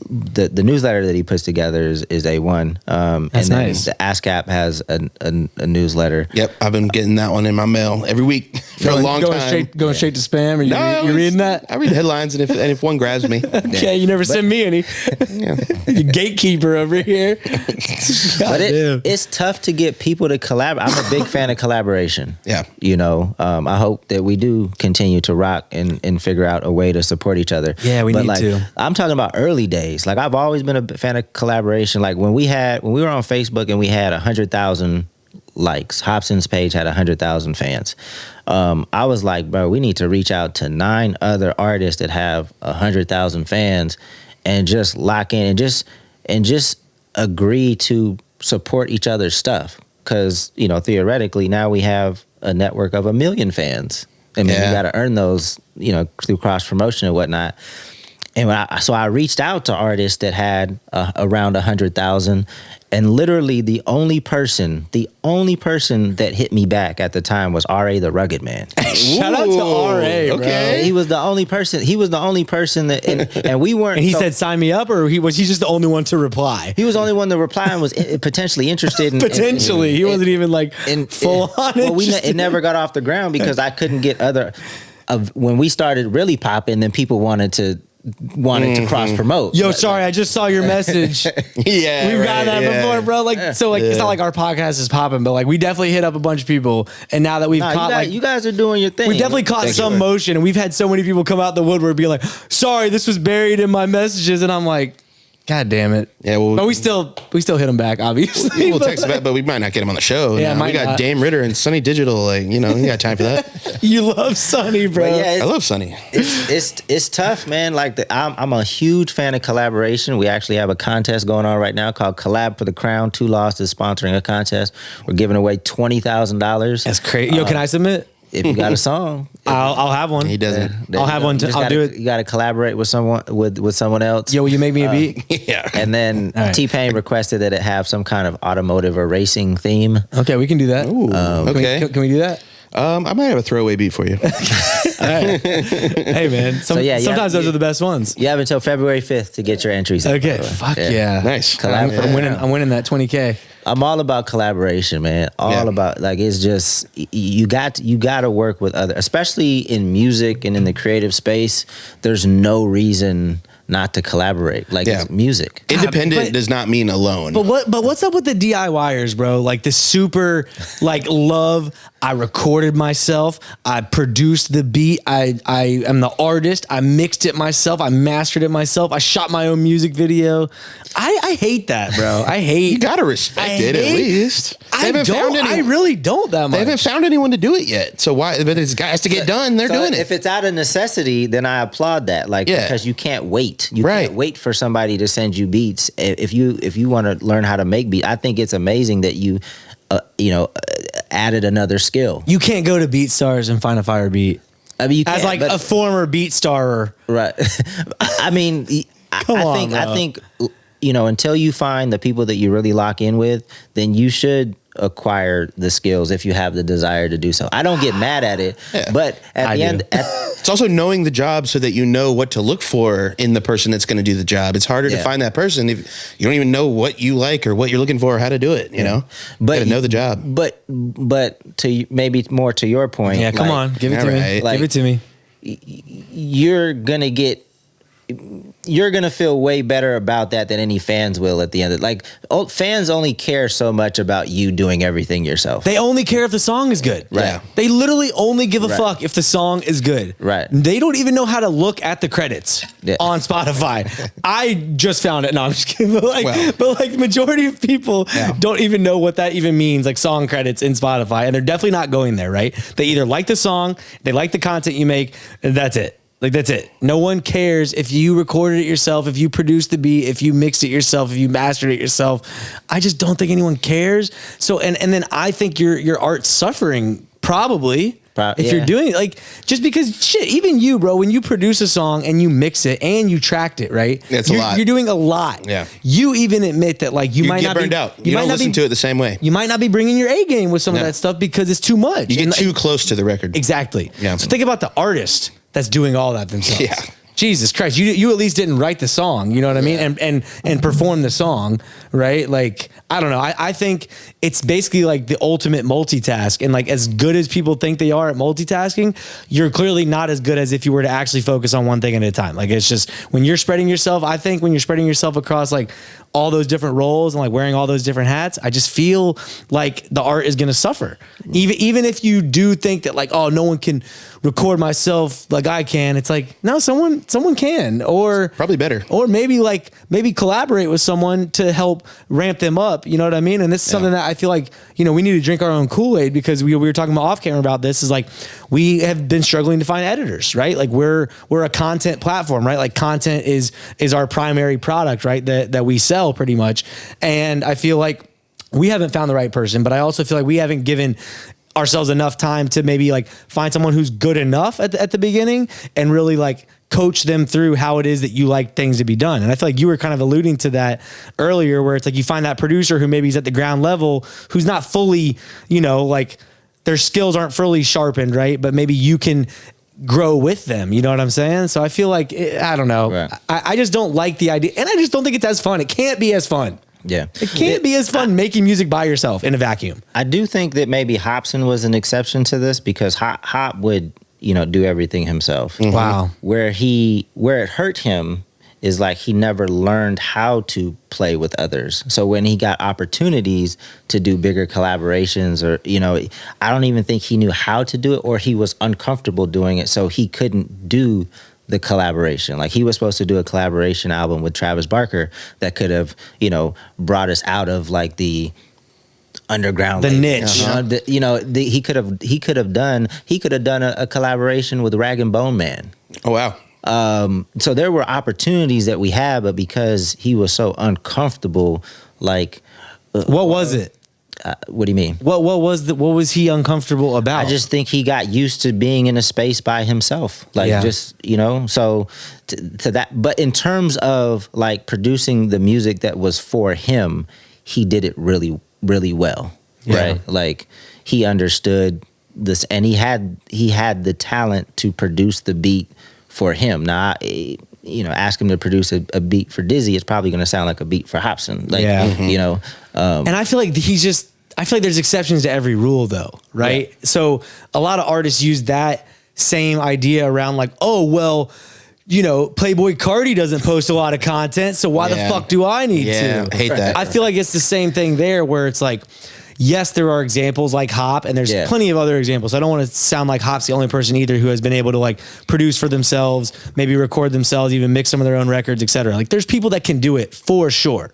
the newsletter that he puts together is A1. That's and then nice. the ASCAP has a newsletter. Yep, I've been getting that one in my mail every week for a long time. Going straight to spam? Or you reading that? I read headlines, and if one grabs me. Okay, you never send me any. Yeah. You gatekeeper over here. But it's tough to get people to collaborate. I'm a big fan of collaboration. Yeah. You know, I hope that we do continue to rock and figure out a way to support each other. Yeah, we need to. I'm talking about early days. Like, I've always been a fan of collaboration. Like, when we were on Facebook and we had 100,000 likes, Hopsin's page had 100,000 fans. I was like, bro, we need to reach out to 9 other artists that have 100,000 fans and just lock in and just agree to support each other's stuff. Because, you know, theoretically, now we have a network of 1 million fans. I mean, you got to earn those, you know, through cross promotion and whatnot. And so I reached out to artists that had around 100,000, and literally the only person that hit me back at the time was R.A. the Rugged Man. Shout out to R.A., bro. Okay. He was the only person. He was the only person that, and we weren't. And he said, "Sign me up," or was he just the only one to reply? He was the only one to reply and was potentially interested. Potentially, he wasn't even like full on. Well, it never got off the ground because I couldn't get when we started really popping, then people wanted to cross promote. Yo, sorry, I just saw your message. Yeah, we've got that before, bro. Like, so, like, it's not like our podcast is popping, but like, we definitely hit up a bunch of people, and now that we've caught, you guys are doing your thing. We definitely caught some motion, and we've had so many people come out the woodwork, be like, "Sorry, this was buried in my messages," and I'm like, God damn it. Yeah, well, but we still hit him back, obviously. We'll text back, but we might not get him on the show. Yeah, we got Dame Ritter and Sonny Digital. Like, you got time for that. You love Sonny, bro. Yeah, I love Sonny. It's tough, man. Like I'm a huge fan of collaboration. We actually have a contest going on right now called Collab for the Crown. 2 Lost is sponsoring a contest. We're giving away $20,000. That's crazy. Yo, can I submit? If you got a song, I'll have one. He doesn't. I'll have one. I'll do it. You got to collaborate with someone with someone else. Yo, will you make me a beat? Yeah. And then right. T-Pain requested that it have some kind of automotive or racing theme. Okay, we can do that. Ooh, okay. Can we do that? I might have a throwaway beat for you. All right. Hey, man. Sometimes those are the best ones. You have until February 5th to get your entries. Okay. Fuck yeah. Nice. I'm winning that 20K. I'm all about collaboration, man. All about, like, it's just you got to work with other, especially in music and in the creative space. There's no reason not to collaborate. Like, it's music. Independent does not mean alone. But what's up with the DIYers, bro? Like the super love. I recorded myself. I produced the beat. I am the artist. I mixed it myself. I mastered it myself. I shot my own music video. I hate that, bro. You gotta respect it at least. I really don't that much. They haven't found anyone to do it yet. So why? But it's has to get done. They're doing it. If it's out of necessity, then I applaud that. Like, because you can't wait. You can't wait for somebody to send you beats. If you want to learn how to make beats, I think it's amazing that you added another skill. You can't go to BeatStars and find a fire beat. I mean, you can't, as like a former BeatStarer, right? I mean, I think until you find the people that you really lock in with, then you should acquire the skills if you have the desire to do so. I don't get mad at it, but at the end, it's also knowing the job so that you know what to look for in the person that's going to do the job. It's harder to find that person if you don't even know what you like or what you're looking for or how to do it. You know, but you gotta know the job. But to maybe more to your point, come on, give it to me. Give it to me. You're gonna feel way better about that than any fans will at the end of it. Like, fans only care so much about you doing everything yourself. They only care if the song is good. Right. They literally only give a fuck if the song is good. Right. They don't even know how to look at the credits on Spotify. I just found it. No, I'm just kidding. But the majority of people don't even know what that even means, like song credits in Spotify. And they're definitely not going there, right? They either like the song, they like the content you make, and that's it. Like, that's it. No one cares if you recorded it yourself, if you produced the beat, if you mixed it yourself, if you mastered it yourself. I just don't think anyone cares. So, and then I think your art's suffering, probably. If you're doing it, like, just because shit, even you, bro, when you produce a song and you mix it and you tracked it, right? It's a lot. You're doing a lot. Yeah. You even admit that, like, you might get not burned be out. You might not listen to it the same way. You might not be bringing your A game with some of that stuff because it's too much. You get too close to the record. Exactly. Yeah. So think about the artist that's doing all that themselves. Yeah. Jesus Christ, you at least didn't write the song, you know what I mean? And perform the song, right? Like, I don't know. I think it's basically like the ultimate multitask. And like, as good as people think they are at multitasking, you're clearly not as good as if you were to actually focus on one thing at a time. Like, it's just when you're spreading yourself, I think when you're spreading yourself across like all those different roles and like wearing all those different hats, I just feel like the art is going to suffer. Even if you do think that like, oh, no one can record myself like I can. It's like, no, someone can, or probably better, or maybe collaborate with someone to help ramp them up. You know what I mean? And this is something that I feel like, we need to drink our own Kool-Aid, because we were talking about off camera about this, is like, we have been struggling to find editors, right? Like, we're a content platform, right? Like, content is our primary product, right? That we sell pretty much. And I feel like we haven't found the right person, but I also feel like we haven't given ourselves enough time to maybe like find someone who's good enough at the beginning and really like coach them through how it is that you like things to be done. And I feel like you were kind of alluding to that earlier, where it's like you find that producer who maybe is at the ground level, who's not fully, like their skills aren't fully sharpened, right? But maybe you can grow with them. You know what I'm saying? So I feel like, I don't know. Right. I just don't like the idea. And I just don't think it's as fun. It can't be as fun. Yeah. It can't be as fun making music by yourself in a vacuum. I do think that maybe Hopsin was an exception to this, because Hop would, do everything himself. Mm-hmm. Wow. Where it hurt him is like he never learned how to play with others. So when he got opportunities to do bigger collaborations, or, I don't even think he knew how to do it, or he was uncomfortable doing it, so he couldn't do the collaboration. Like he was supposed to do a collaboration album with Travis Barker that could have, brought us out of like the underground label. niche. He could have done a collaboration with Rag and Bone Man. Oh wow. So there were opportunities that we had, but because he was so uncomfortable, like what was it? What do you mean? What was he uncomfortable about? I just think he got used to being in a space by himself. So to that. But in terms of like producing the music that was for him, he did it really, really well. Yeah. Right? Like he understood this, and he had the talent to produce the beat for him. Now, ask him to produce a beat for Dizzy, it's probably going to sound like a beat for Hopsin. Like, and I feel like there's exceptions to every rule though, right? Yeah. So a lot of artists use that same idea around like, oh, well, Playboy Cardi doesn't post a lot of content, so why the fuck do I need to? I hate that. I feel like it's the same thing there where it's like, yes, there are examples like Hop, and there's plenty of other examples. I don't want to sound like Hop's the only person either who has been able to like produce for themselves, maybe record themselves, even mix some of their own records, etc. Like there's people that can do it for sure.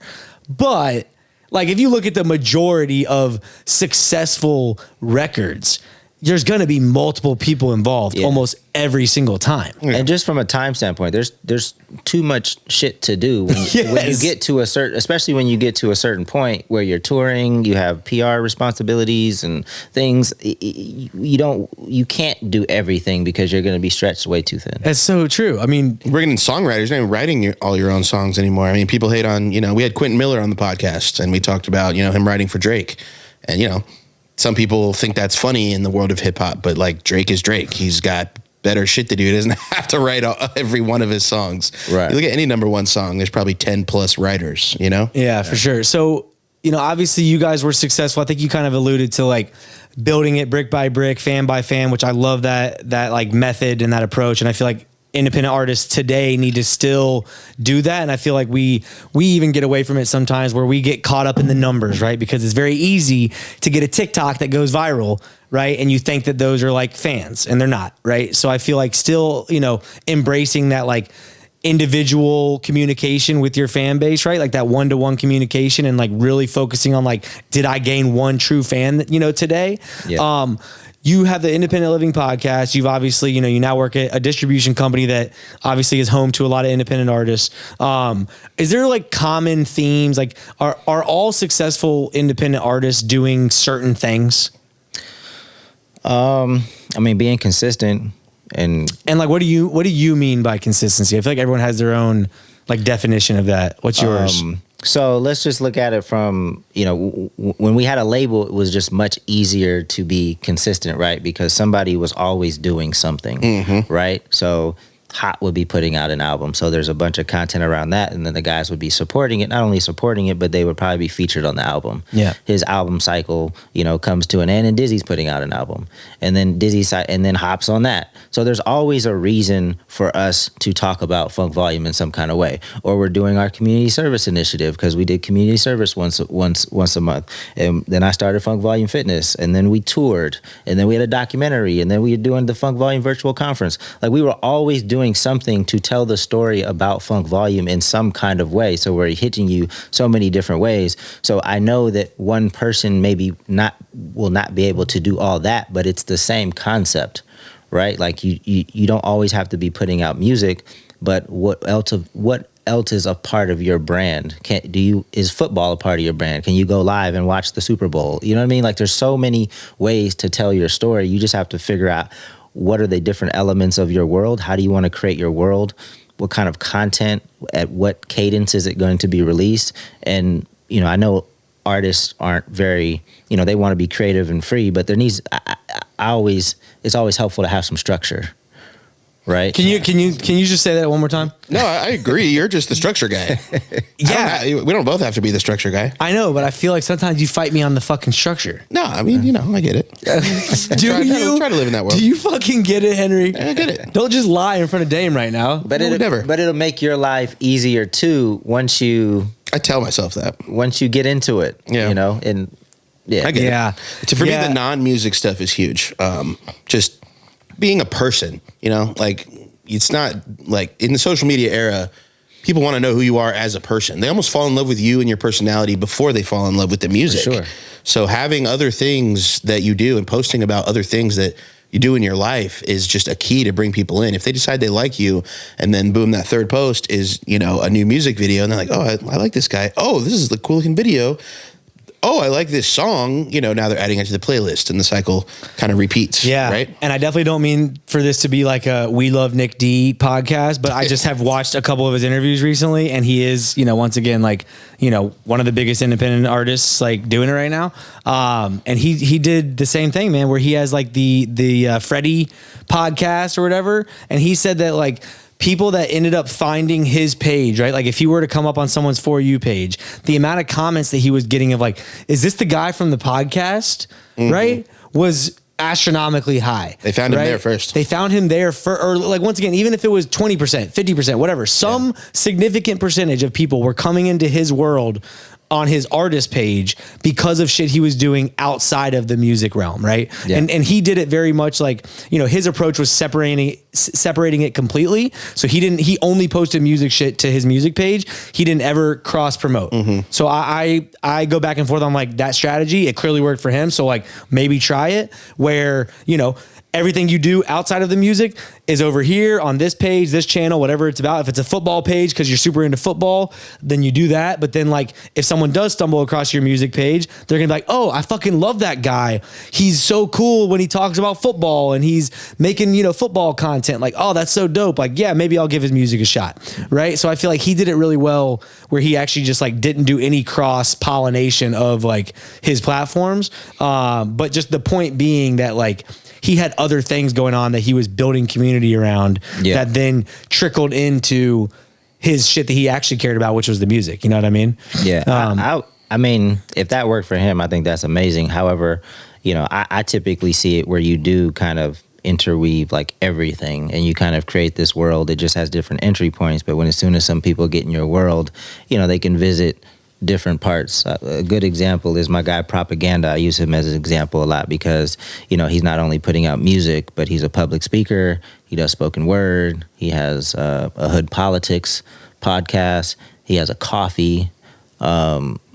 But like if you look at the majority of successful records, there's going to be multiple people involved almost every single time. And just from a time standpoint, there's too much shit to do when you get to especially when you get to a certain point where you're touring, you have PR responsibilities and things. You can't do everything because you're going to be stretched way too thin. That's so true. I mean, bringing in songwriters, you're not even writing all your own songs anymore. I mean, people hate on, we had Quentin Miller on the podcast and we talked about, him writing for Drake, and some people think that's funny in the world of hip hop, but like Drake is Drake. He's got better shit to do. He doesn't have to write every one of his songs. Right. You look at any number one song, there's probably 10 plus writers, Yeah, for sure. So, obviously you guys were successful. I think you kind of alluded to like building it brick by brick, fan by fan, which I love that like method and that approach. And I feel like independent artists today need to still do that. And I feel like we even get away from it sometimes where we get caught up in the numbers, right? Because it's very easy to get a TikTok that goes viral, right? And you think that those are like fans and they're not, right? So I feel like still, embracing that like individual communication with your fan base, right? Like that one-to-one communication and like really focusing on like, did I gain one true fan, today? Yeah. You have the Independent Living podcast. You've obviously, you now work at a distribution company that obviously is home to a lot of independent artists. Is there like common themes? Like are all successful independent artists doing certain things? I mean, being consistent and like, what do you mean by consistency? I feel like everyone has their own like definition of that. What's yours? So let's just look at it from, when we had a label, it was just much easier to be consistent, right? Because somebody was always doing something, right? So Hot would be putting out an album. So there's a bunch of content around that. And then the guys would be supporting it, not only supporting it, but they would probably be featured on the album. Yeah. His album cycle, comes to an end and Dizzy's putting out an album. And then and then Hop's on that. So there's always a reason for us to talk about Funk Volume in some kind of way. Or we're doing our community service initiative because we did community service once a month. And then I started Funk Volume Fitness. And then we toured. And then we had a documentary. And then we were doing the Funk Volume virtual conference. Like we were always doing something to tell the story about Funk Volume in some kind of way. So we're hitting you so many different ways. So I know that one person will not be able to do all that, but it's the same concept, right? Like you don't always have to be putting out music, but what else is a part of your brand? Is football a part of your brand? Can you go live and watch the Super Bowl? You know what I mean? Like there's so many ways to tell your story. You just have to figure out what are the different elements of your world? How do you want to create your world? What kind of content? At what cadence is it going to be released? And, I know artists aren't very, they want to be creative and free, but it's always helpful to have some structure. Right. Can you just say that one more time? No, I agree. You're just the structure guy. Yeah. We don't both have to be the structure guy. I know, but I feel like sometimes you fight me on the fucking structure. No, I mean, I get it. Try to live in that world. Do you fucking get it, Henry? I get it. Don't just lie in front of Dame right now. But it'll make your life easier too once you. I tell myself that. Once you get into it, and yeah. I get it. For me, the non-music stuff is huge. Just being a person, like it's not like in the social media era, people want to know who you are as a person. They almost fall in love with you and your personality before they fall in love with the music. For sure. So having other things that you do and posting about other things that you do in your life is just a key to bring people in. If they decide they like you, and then boom, that third post is, you know, a new music video, and they're like, oh, I like this guy. Oh, this is the cool looking video. Oh, I like this song. You know, now they're adding it to the playlist, and the cycle kind of repeats. Yeah. Right. And I definitely don't mean for this to be like a We Love Nic D podcast, but I just have watched a couple of his interviews recently, and he is, you know, once again, like, you know, one of the biggest independent artists like doing it right now. And he did the same thing, man, where he has like the Freddie podcast or whatever. And he said that like, people that ended up finding his page, right? Like if he were to come up on someone's For You page, the amount of comments that he was getting of like, is this the guy from the podcast? Right? Was astronomically high. They found him there first. They found him there for, or like once again, even if it was 20%, 50%, whatever, some significant percentage of people were coming into his world on his artist page because of shit he was doing outside of the music realm, right? Yeah. And he did it very much like, you know, his approach was separating it completely. So he only posted music shit to his music page. He didn't ever cross promote. So I go back and forth on like that strategy. It clearly worked for him. So like maybe try it where, you know, everything you do outside of the music is over here on this page, this channel, whatever it's about. If it's a football page because you're super into football, then you do that. But then like if someone does stumble across your music page, they're gonna be like, oh, I fucking love that guy. He's so cool when he talks about football and he's making, you know, football content. Like, oh, that's so dope. Like, yeah, maybe I'll give his music a shot. Right. So I feel like he did it really well where he actually just like didn't do any cross pollination of like his platforms. But just the point being that like, he had other things going on that he was building community around that then trickled into his shit that he actually cared about, which was the music. You know what I mean? Yeah. I mean, if that worked for him, I think that's amazing. However, you know, I typically see it where you do kind of interweave like everything and you kind of create this world. It just has different entry points. But when as soon as some people get in your world, you know, they can visit different parts. A good example is my guy Propaganda. I use him as an example a lot because, you know, he's not only putting out music, but he's a public speaker. He does spoken word. He has a hood politics podcast. He has a coffee.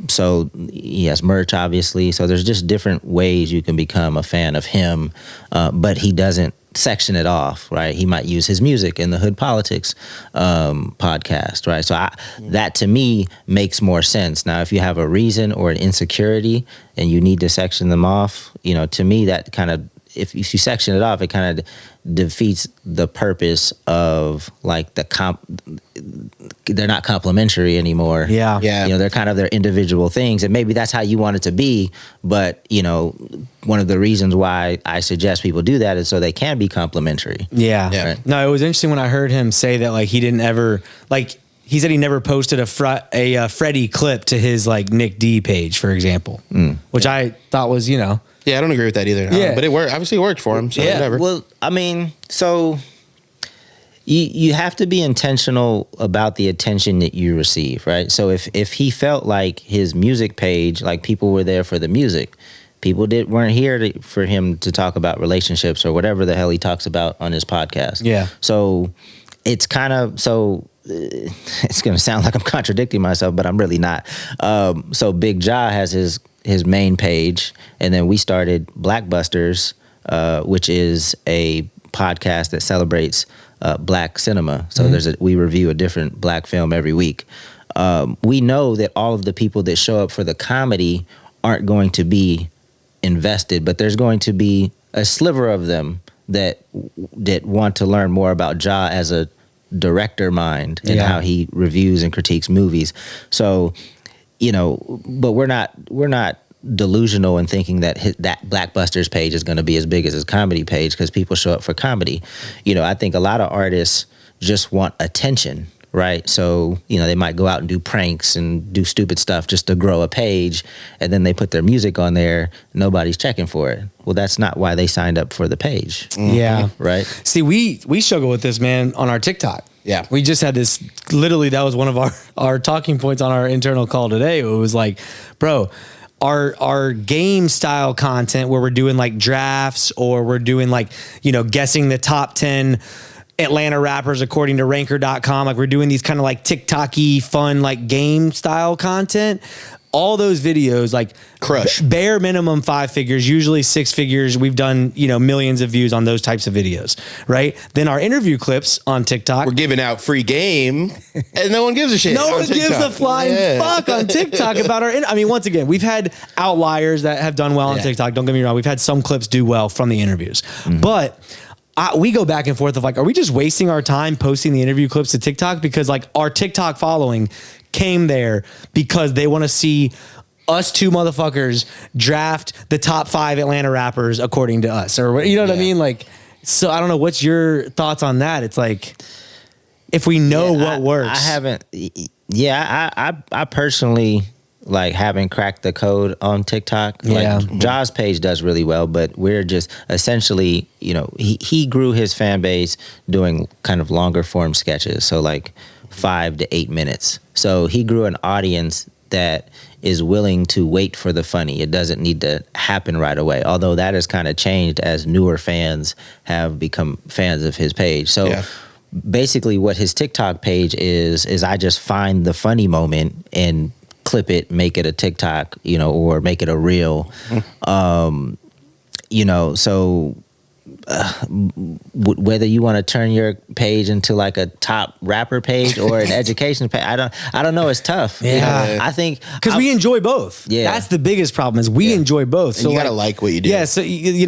So he has merch, obviously. So there's just different ways you can become a fan of him, but he doesn't section it off, right? He might use his music in the hood politics podcast, right? So that to me makes more sense. Now, if you have a reason or an insecurity and you need to section them off, you know, to me that kind of, if you section it off, it kind of defeats the purpose of like they're not complementary anymore. Yeah. You know, they're kind of their individual things, and maybe that's how you want it to be. But, you know, one of the reasons why I suggest people do that is so they can be complementary. Yeah. Right? No, it was interesting when I heard him say that, like, he didn't ever, like, he said he never posted a Freddie clip to his, like, Nic D page, for example, which I thought was, you know. Yeah, I don't agree with that either. Yeah. But it worked. Obviously, it worked for him. So whatever. Well, I mean, so you have to be intentional about the attention that you receive, right? So if he felt like his music page, like people were there for the music, people weren't here for him to talk about relationships or whatever the hell he talks about on his podcast. Yeah. So it's kind of it's going to sound like I'm contradicting myself, but I'm really not. So Big Ja has his main page, and then we started Blackbusters, which is a podcast that celebrates black cinema. So we review a different black film every week. We know that all of the people that show up for the comedy aren't going to be invested, but there's going to be a sliver of them that want to learn more about Ja as a director mind and how he reviews and critiques movies. So, you know, but we're not delusional in thinking that that Blackbusters page is going to be as big as his comedy page because people show up for comedy. You know, I think a lot of artists just want attention, right? So, you know, they might go out and do pranks and do stupid stuff just to grow a page, and then they put their music on there. Nobody's checking for it. Well, that's not why they signed up for the page. Yeah. Right? See, we struggle with this, man, on our TikTok. Yeah. We just had this, literally, that was one of our talking points on our internal call today. It was like, bro, our game style content where we're doing like drafts or we're doing like, you know, guessing the top 10 Atlanta rappers according to ranker.com. Like we're doing these kind of like TikTok-y fun, like game style content. All those videos, like crush, bare minimum 5 figures, usually 6 figures. We've done, millions of views on those types of videos, right? Then our interview clips on TikTok. We're giving out free game and no one gives a shit. No one gives a flying fuck on TikTok about our, once again, we've had outliers that have done well on TikTok. Don't get me wrong. We've had some clips do well from the interviews, but we go back and forth of like, are we just wasting our time posting the interview clips to TikTok? Because like our TikTok following came there because they want to see us 2 motherfuckers draft the top 5 Atlanta rappers according to us, or you know what I mean? Like, so I don't know. What's your thoughts on that? It's like, if we know what works. I haven't. Yeah, I personally like haven't cracked the code on TikTok. Like Ja's page does really well, but we're just essentially, he grew his fan base doing kind of longer form sketches. So like 5 to 8 minutes. So he grew an audience that is willing to wait for the funny. It doesn't need to happen right away. Although that has kind of changed as newer fans have become fans of his page. So basically what his TikTok page is I just find the funny moment and clip it, make it a TikTok, or make it a reel. So whether you want to turn your page into like a top rapper page or an education page, I don't know. It's tough. Yeah. I think because we enjoy both. Yeah, that's the biggest problem is we enjoy both. And so you gotta like what you do. Yeah. So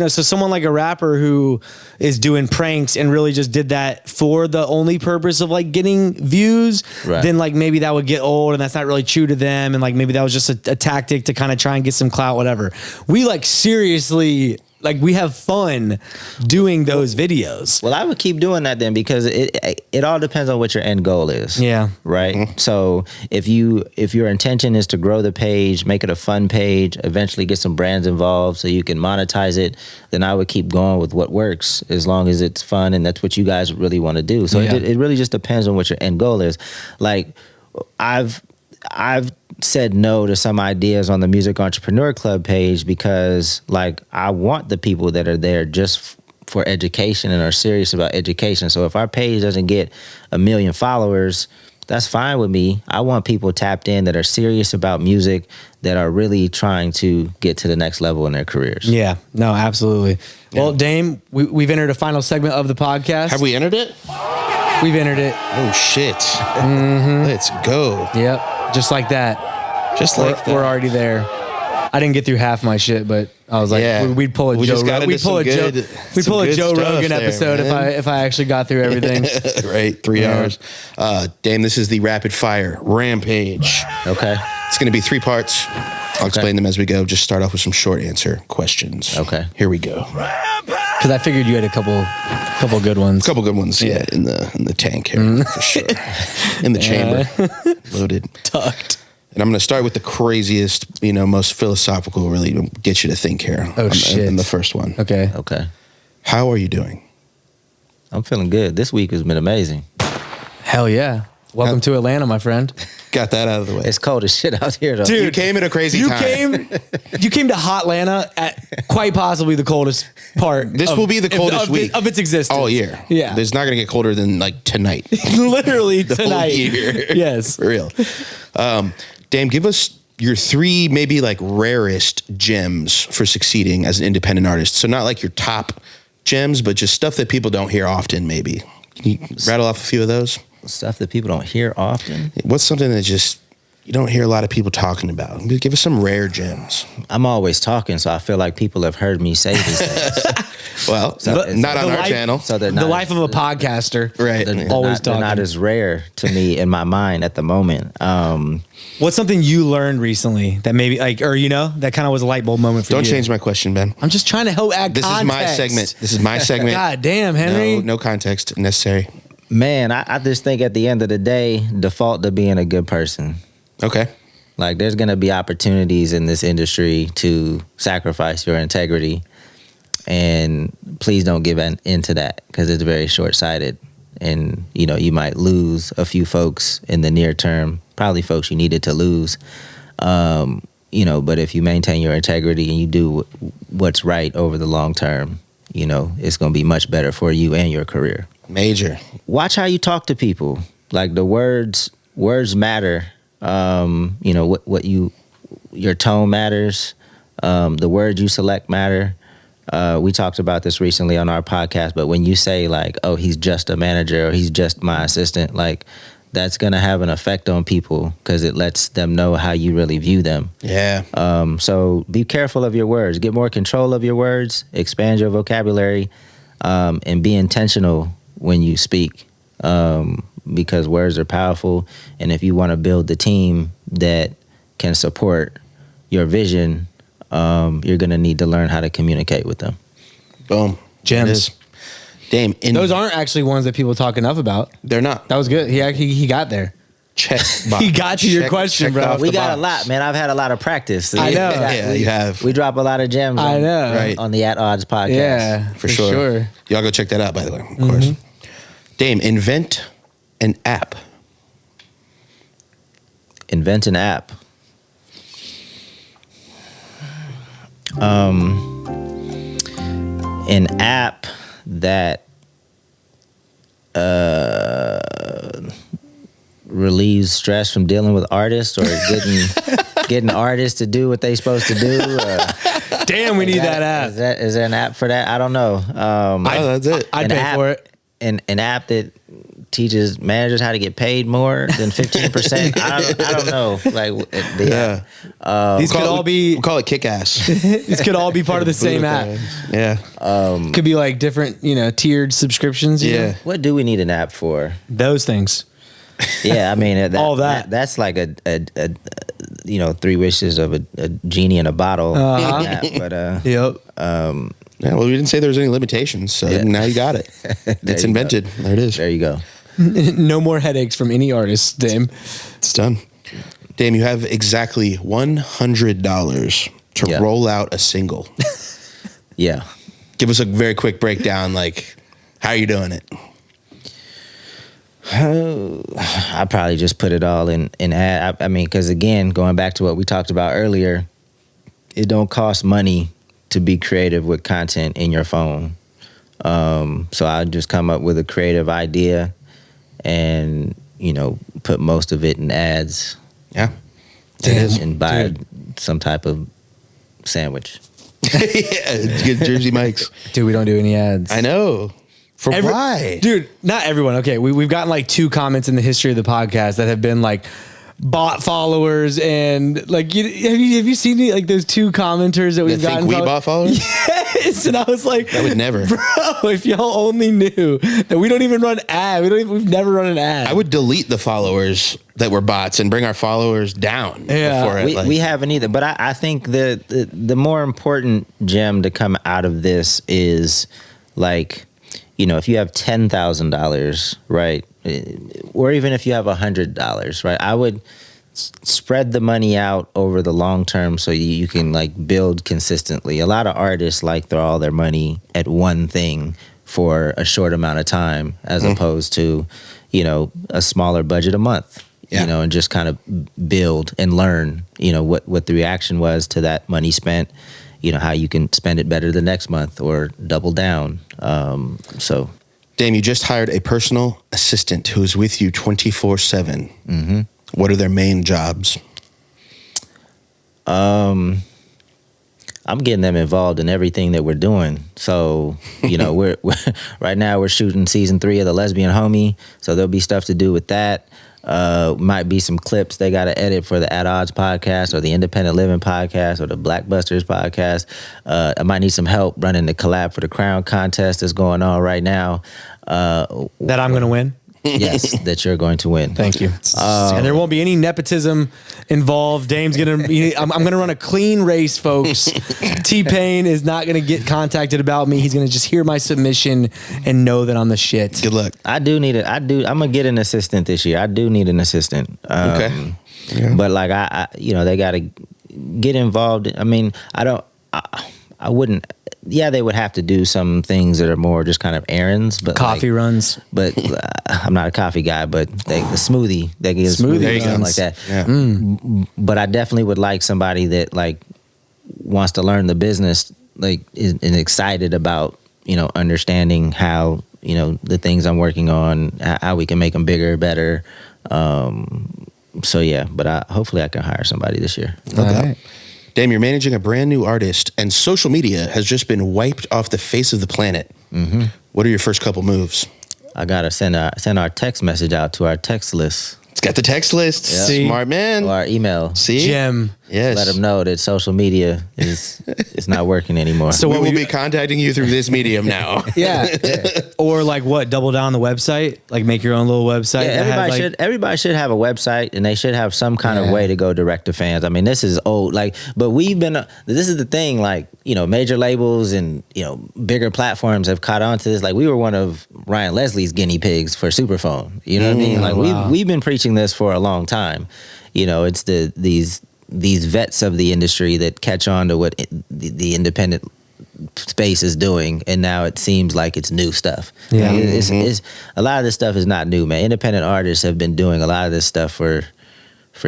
so someone like a rapper who is doing pranks and really just did that for the only purpose of like getting views, then like maybe that would get old and that's not really true to them, and like maybe that was just a tactic to kind of try and get some clout, whatever. We like seriously. Like we have fun doing those videos. Well, I would keep doing that then because it all depends on what your end goal is. Yeah. Right. Mm-hmm. So if your intention is to grow the page, make it a fun page, eventually get some brands involved so you can monetize it, then I would keep going with what works as long as it's fun and that's what you guys really want to do. So it really just depends on what your end goal is. Like I've said no to some ideas on the Music Entrepreneur Club page because like I want the people that are there just for education and are serious about education. So if our page doesn't get 1 million followers, that's fine with me. I want people tapped in that are serious about music, that are really trying to get to the next level in their careers. Yeah, no, absolutely. Yeah. Well, Dame, we've entered a final segment of the podcast. Have we entered it? We've entered it. Oh shit. Mm-hmm. Let's go. Yep. Just like that. We're already there. I didn't get through half my shit, but I was like, we'd pull a Joe Rogan episode if I actually got through everything. Right, 3 hours. Dame, this is the rapid fire rampage. Okay. It's going to be 3 parts. I'll explain them as we go. Just start off with some short answer questions. Okay. Here we go. Because I figured you had a couple good ones. A couple good ones, yeah, in the tank here for sure. In the chamber, loaded, tucked. And I'm going to start with the craziest, most philosophical, really get you to think here. Oh, shit. In the first one. Okay. How are you doing? I'm feeling good. This week has been amazing. Hell yeah. Welcome to Atlanta, my friend. Got that out of the way. It's cold as shit out here, though. Dude, you came at a crazy time. You came to Hot Atlanta at quite possibly the coldest part. This will be the coldest week of its existence. all year. Yeah. It's not going to get colder than like tonight. Literally the tonight. Whole year. Yes. For real. Dame, give us your 3 maybe like rarest gems for succeeding as an independent artist. So not like your top gems, but just stuff that people don't hear often maybe. Can you rattle off a few of those? Stuff that people don't hear often? What's something that just you don't hear a lot of people talking about? Give us some rare gems. I'm always talking, so I feel like people have heard me say these things. Well, not on our channel. So they're not the life of a podcaster. Right. They're not as rare to me in my mind at the moment. What's something you learned recently that maybe that kind of was a light bulb moment for you? Don't change my question, Ben. I'm just trying to help add context. This is my segment. God damn, Henry. No context necessary. Man, I just think at the end of the day, default to being a good person. Okay. Like there's going to be opportunities in this industry to sacrifice your integrity. And please don't give into that because it's very short-sighted. And, you might lose a few folks in the near term, probably folks you needed to lose. But if you maintain your integrity and you do what's right over the long term, it's going to be much better for you and your career. Major. Watch how you talk to people. Like the words matter. Your tone matters. The words you select matter. We talked about this recently on our podcast, but when you say like, oh, he's just a manager or he's just my assistant, like that's going to have an effect on people because it lets them know how you really view them. Yeah. So be careful of your words. Get more control of your words. Expand your vocabulary, and be intentional when you speak, because words are powerful. And if you want to build the team that can support your vision, you're going to need to learn how to communicate with them. Boom. Gems. Damn. Those aren't actually ones that people talk enough about. They're not. That was good. He got there. Check. He got to your question, bro. We got a lot, man. I've had a lot of practice. I know. Yeah, you have. We drop a lot of gems. I know. Right. On the At Odds podcast. Yeah, For sure. Y'all go check that out, by the way, of course. Dame, invent an app. Invent an app. An app that relieves stress from dealing with artists or getting artists to do what they supposed to do. Damn, we need that app. Is there an app for that? I don't know. That's it. I'd pay for it. An app that teaches managers how to get paid more than 15%. I don't know. Like These could all be we'll call it kick ass. these could all be part of the same app. Yeah. Could be like different, tiered subscriptions. you know? What do we need an app for? Those things. Yeah, I mean All that. that's like a 3 wishes of a genie in a bottle. App, but Yep. Yeah, well, we didn't say there was any limitations, so now you got it. It's you invented. There it is. there you go. No more headaches from any artist, Dame. It's done. Dame, you have exactly $100 to roll out a single. Yeah. Give us a very quick breakdown, like, how are you doing it? I probably just put it all in ad. I mean, because again, going back to what we talked about earlier, it don't cost money to be creative with content in your phone. So I just come up with a creative idea and, put most of it in ads. Yeah. And buy some type of sandwich. Yeah, get Jersey Mike's. Dude, we don't do any ads. I know. Why? Dude, not everyone. Okay, we've gotten like 2 comments in the history of the podcast that have been like bot followers and like have you seen like those 2 commenters that we've gotten? Think we bot followers? Yes, and I was like, I would never. Bro, if y'all only knew that we don't even run ad. We've never run an ad. I would delete the followers that were bots and bring our followers down. Yeah. Before We haven't either, but I think the more important gem to come out of this is like, if you have $10,000, right, or even if you have $100, right, I would spread the money out over the long term so you can like build consistently. A lot of artists like throw all their money at one thing for a short amount of time, as opposed to, a smaller budget a month. And just kind of build and learn, what the reaction was to that money spent, how you can spend it better the next month or double down. So, Dame, you just hired a personal assistant who is with you 24/7. Mm-hmm. What are their main jobs? I'm getting them involved in everything that we're doing. So, we're right now we're shooting season 3 of The Lesbian Homie. So there'll be stuff to do with that. Might be some clips they got to edit for the At Odds podcast or the Independent Living podcast or the Blackbusters podcast. I might need some help running the collab for the Crown contest that's going on right now. that I'm going to win. Yes, that you're going to win. Thank you. And there won't be any nepotism involved. Dame's gonna. I'm gonna run a clean race, folks. T-Pain is not gonna get contacted about me. He's gonna just hear my submission and know that I'm the shit. Good luck. I'm gonna get an assistant this year. I do need an assistant. Okay. But like I they gotta get involved. I mean, I wouldn't. Yeah, they would have to do some things that are more just kind of errands, but Coffee runs. But I'm not a coffee guy. But the smoothie, they get a Smoothie smoothie or something runs. like that. Yeah. But I definitely would like somebody that like wants to learn the business, like and excited about understanding how the things I'm working on, how we can make them bigger, better. So yeah, but hopefully I can hire somebody this year. Okay. Damn, you're managing a brand new artist, and social media has just been wiped off the face of the planet. Mm-hmm. What are your first couple moves? I gotta send our text message out to our text list. It's got the text list. See? Smart man. Or our email. See? Gem. Yes. Let them know that social media is not working anymore. So we what will we be contacting you through this medium now. Yeah. Or like what? Double down on the website? Like make your own little website? Yeah, that has, everybody should have a website, and they should have some kind of way to go direct to fans. I mean, this is old, but we've been. This is the thing, major labels and bigger platforms have caught on to this. Like we were one of Ryan Leslie's guinea pigs for Superphone. You know what I mean? Like we've been preaching this for a long time. It's these vets of the industry that catch on to what the independent space is doing, and now it seems like it's new stuff. Yeah. It's a lot of this stuff is not new, man. Independent artists have been doing a lot of this stuff for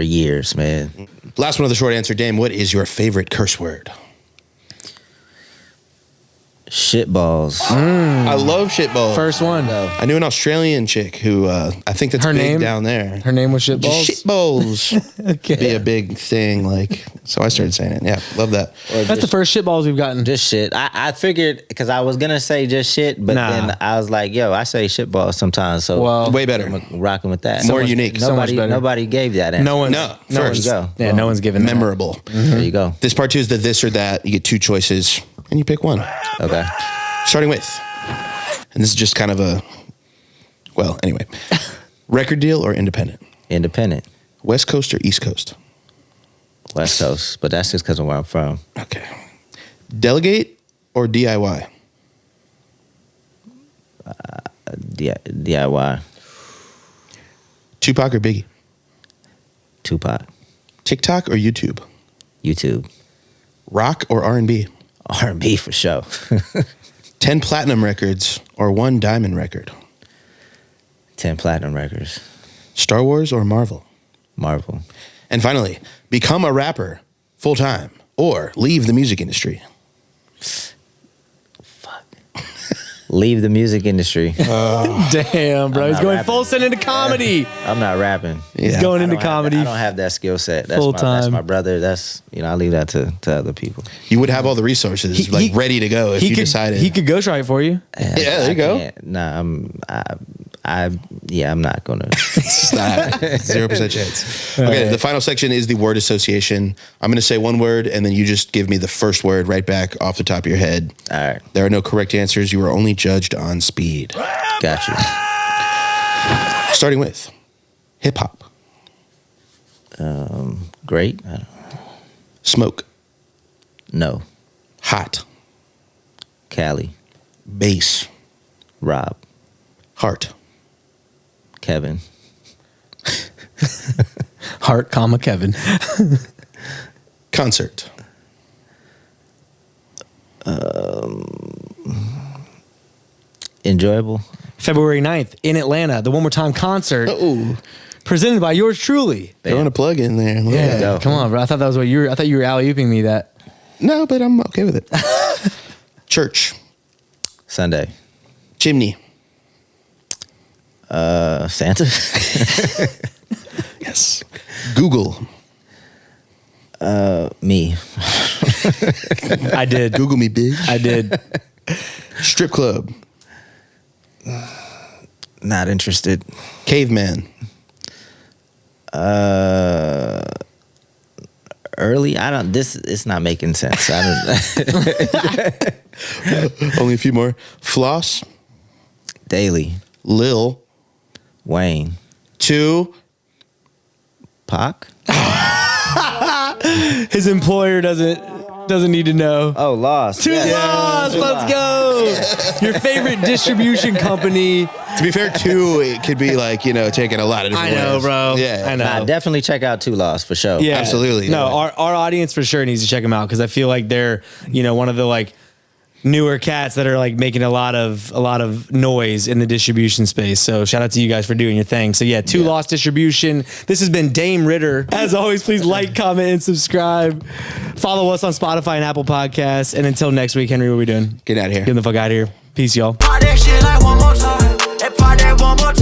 years, man. Last one of the short answer, Dame. What is your favorite curse word? Shitballs. I love shitballs. first one. I knew an Australian chick who I think that's Her big name? down there. Her name was Shitballs? Shitballs. Okay. Be a big thing, so I started saying it. Yeah, love that. That's the first shitballs we've gotten. Just shit. I figured, because I was gonna say just shit, but then I was like, yo, I say shitballs sometimes, so Way better. I'm rocking with that. More unique. so much better. Nobody gave that answer. No one's. No, no first. one's, There you Yeah, no one's given that. Memorable. There you go. This part 2 is the this or that. You get 2 choices, and you pick one. Okay. Starting with, and this is just kind of anyway. Record deal or independent? Independent. West Coast or East Coast? West Coast, but that's just because of where I'm from. Okay. Delegate or DIY? DIY. Tupac or Biggie? Tupac. TikTok or YouTube? YouTube. Rock or R&B? R&B for sure. 10 platinum records or 1 diamond record? 10 platinum records. Star Wars or Marvel? Marvel. And finally, become a rapper full-time or leave the music industry? Leave the music industry. Damn, bro. I'm He's not going rapping. full send into comedy. I'm not rapping. He's going into comedy. I don't have that skill set. That's Full that's time. my brother. That's I leave that to other people. You would have all the resources He- ready to go if you decided. He could ghostwrite for you. Yeah, there you go. Nah, I'm not gonna. It's not 0% chance. Okay, the final section is the word association. I'm going to say one word, and then you just give me the first word right back off the top of your head. All right, There are no correct answers. You are only judged on speed. got you. Starting with hip hop, Great. smoke, No. hot, Cali. bass, Rob. heart, Kevin. Heart, comma, Kevin. concert, Enjoyable. February 9th in Atlanta, the One More Time concert. Oh, Presented by yours truly. throwing a plug in there. Look at Yeah, that. come on, bro. I thought that was what you were. I thought you were alley-ooping me that. No, but I'm okay with it. Church, Sunday. chimney, Santa. yes, Google, Me. I did. Google me, bitch. I did. Strip club, Not interested. caveman, Early. It's not making sense. only a few more. Floss, Daily. Lil, Wayne. 2, Pac. His employer doesn't need to know. Oh, Lost. Two Yes. Lost, Two let's Lost. go. Your favorite distribution company. To be fair, 2, it could be taking a lot of different I know, ways. bro. Yeah. I know. Nah, definitely check out Two Lost for sure. Yeah, Absolutely. No, Yeah. our audience for sure needs to check them out because I feel like they're one of the newer cats that are making a lot of noise in the distribution space. So shout out to you guys for doing your thing. So yeah, Two Lost Distribution. This has been Dame Ritter. As always, please like, comment, and subscribe. Follow us on Spotify and Apple Podcasts. And until next week, Henry, what are we doing? Get out of here. Get the fuck out of here. Peace, y'all. Pop that shit like one more time. try that one more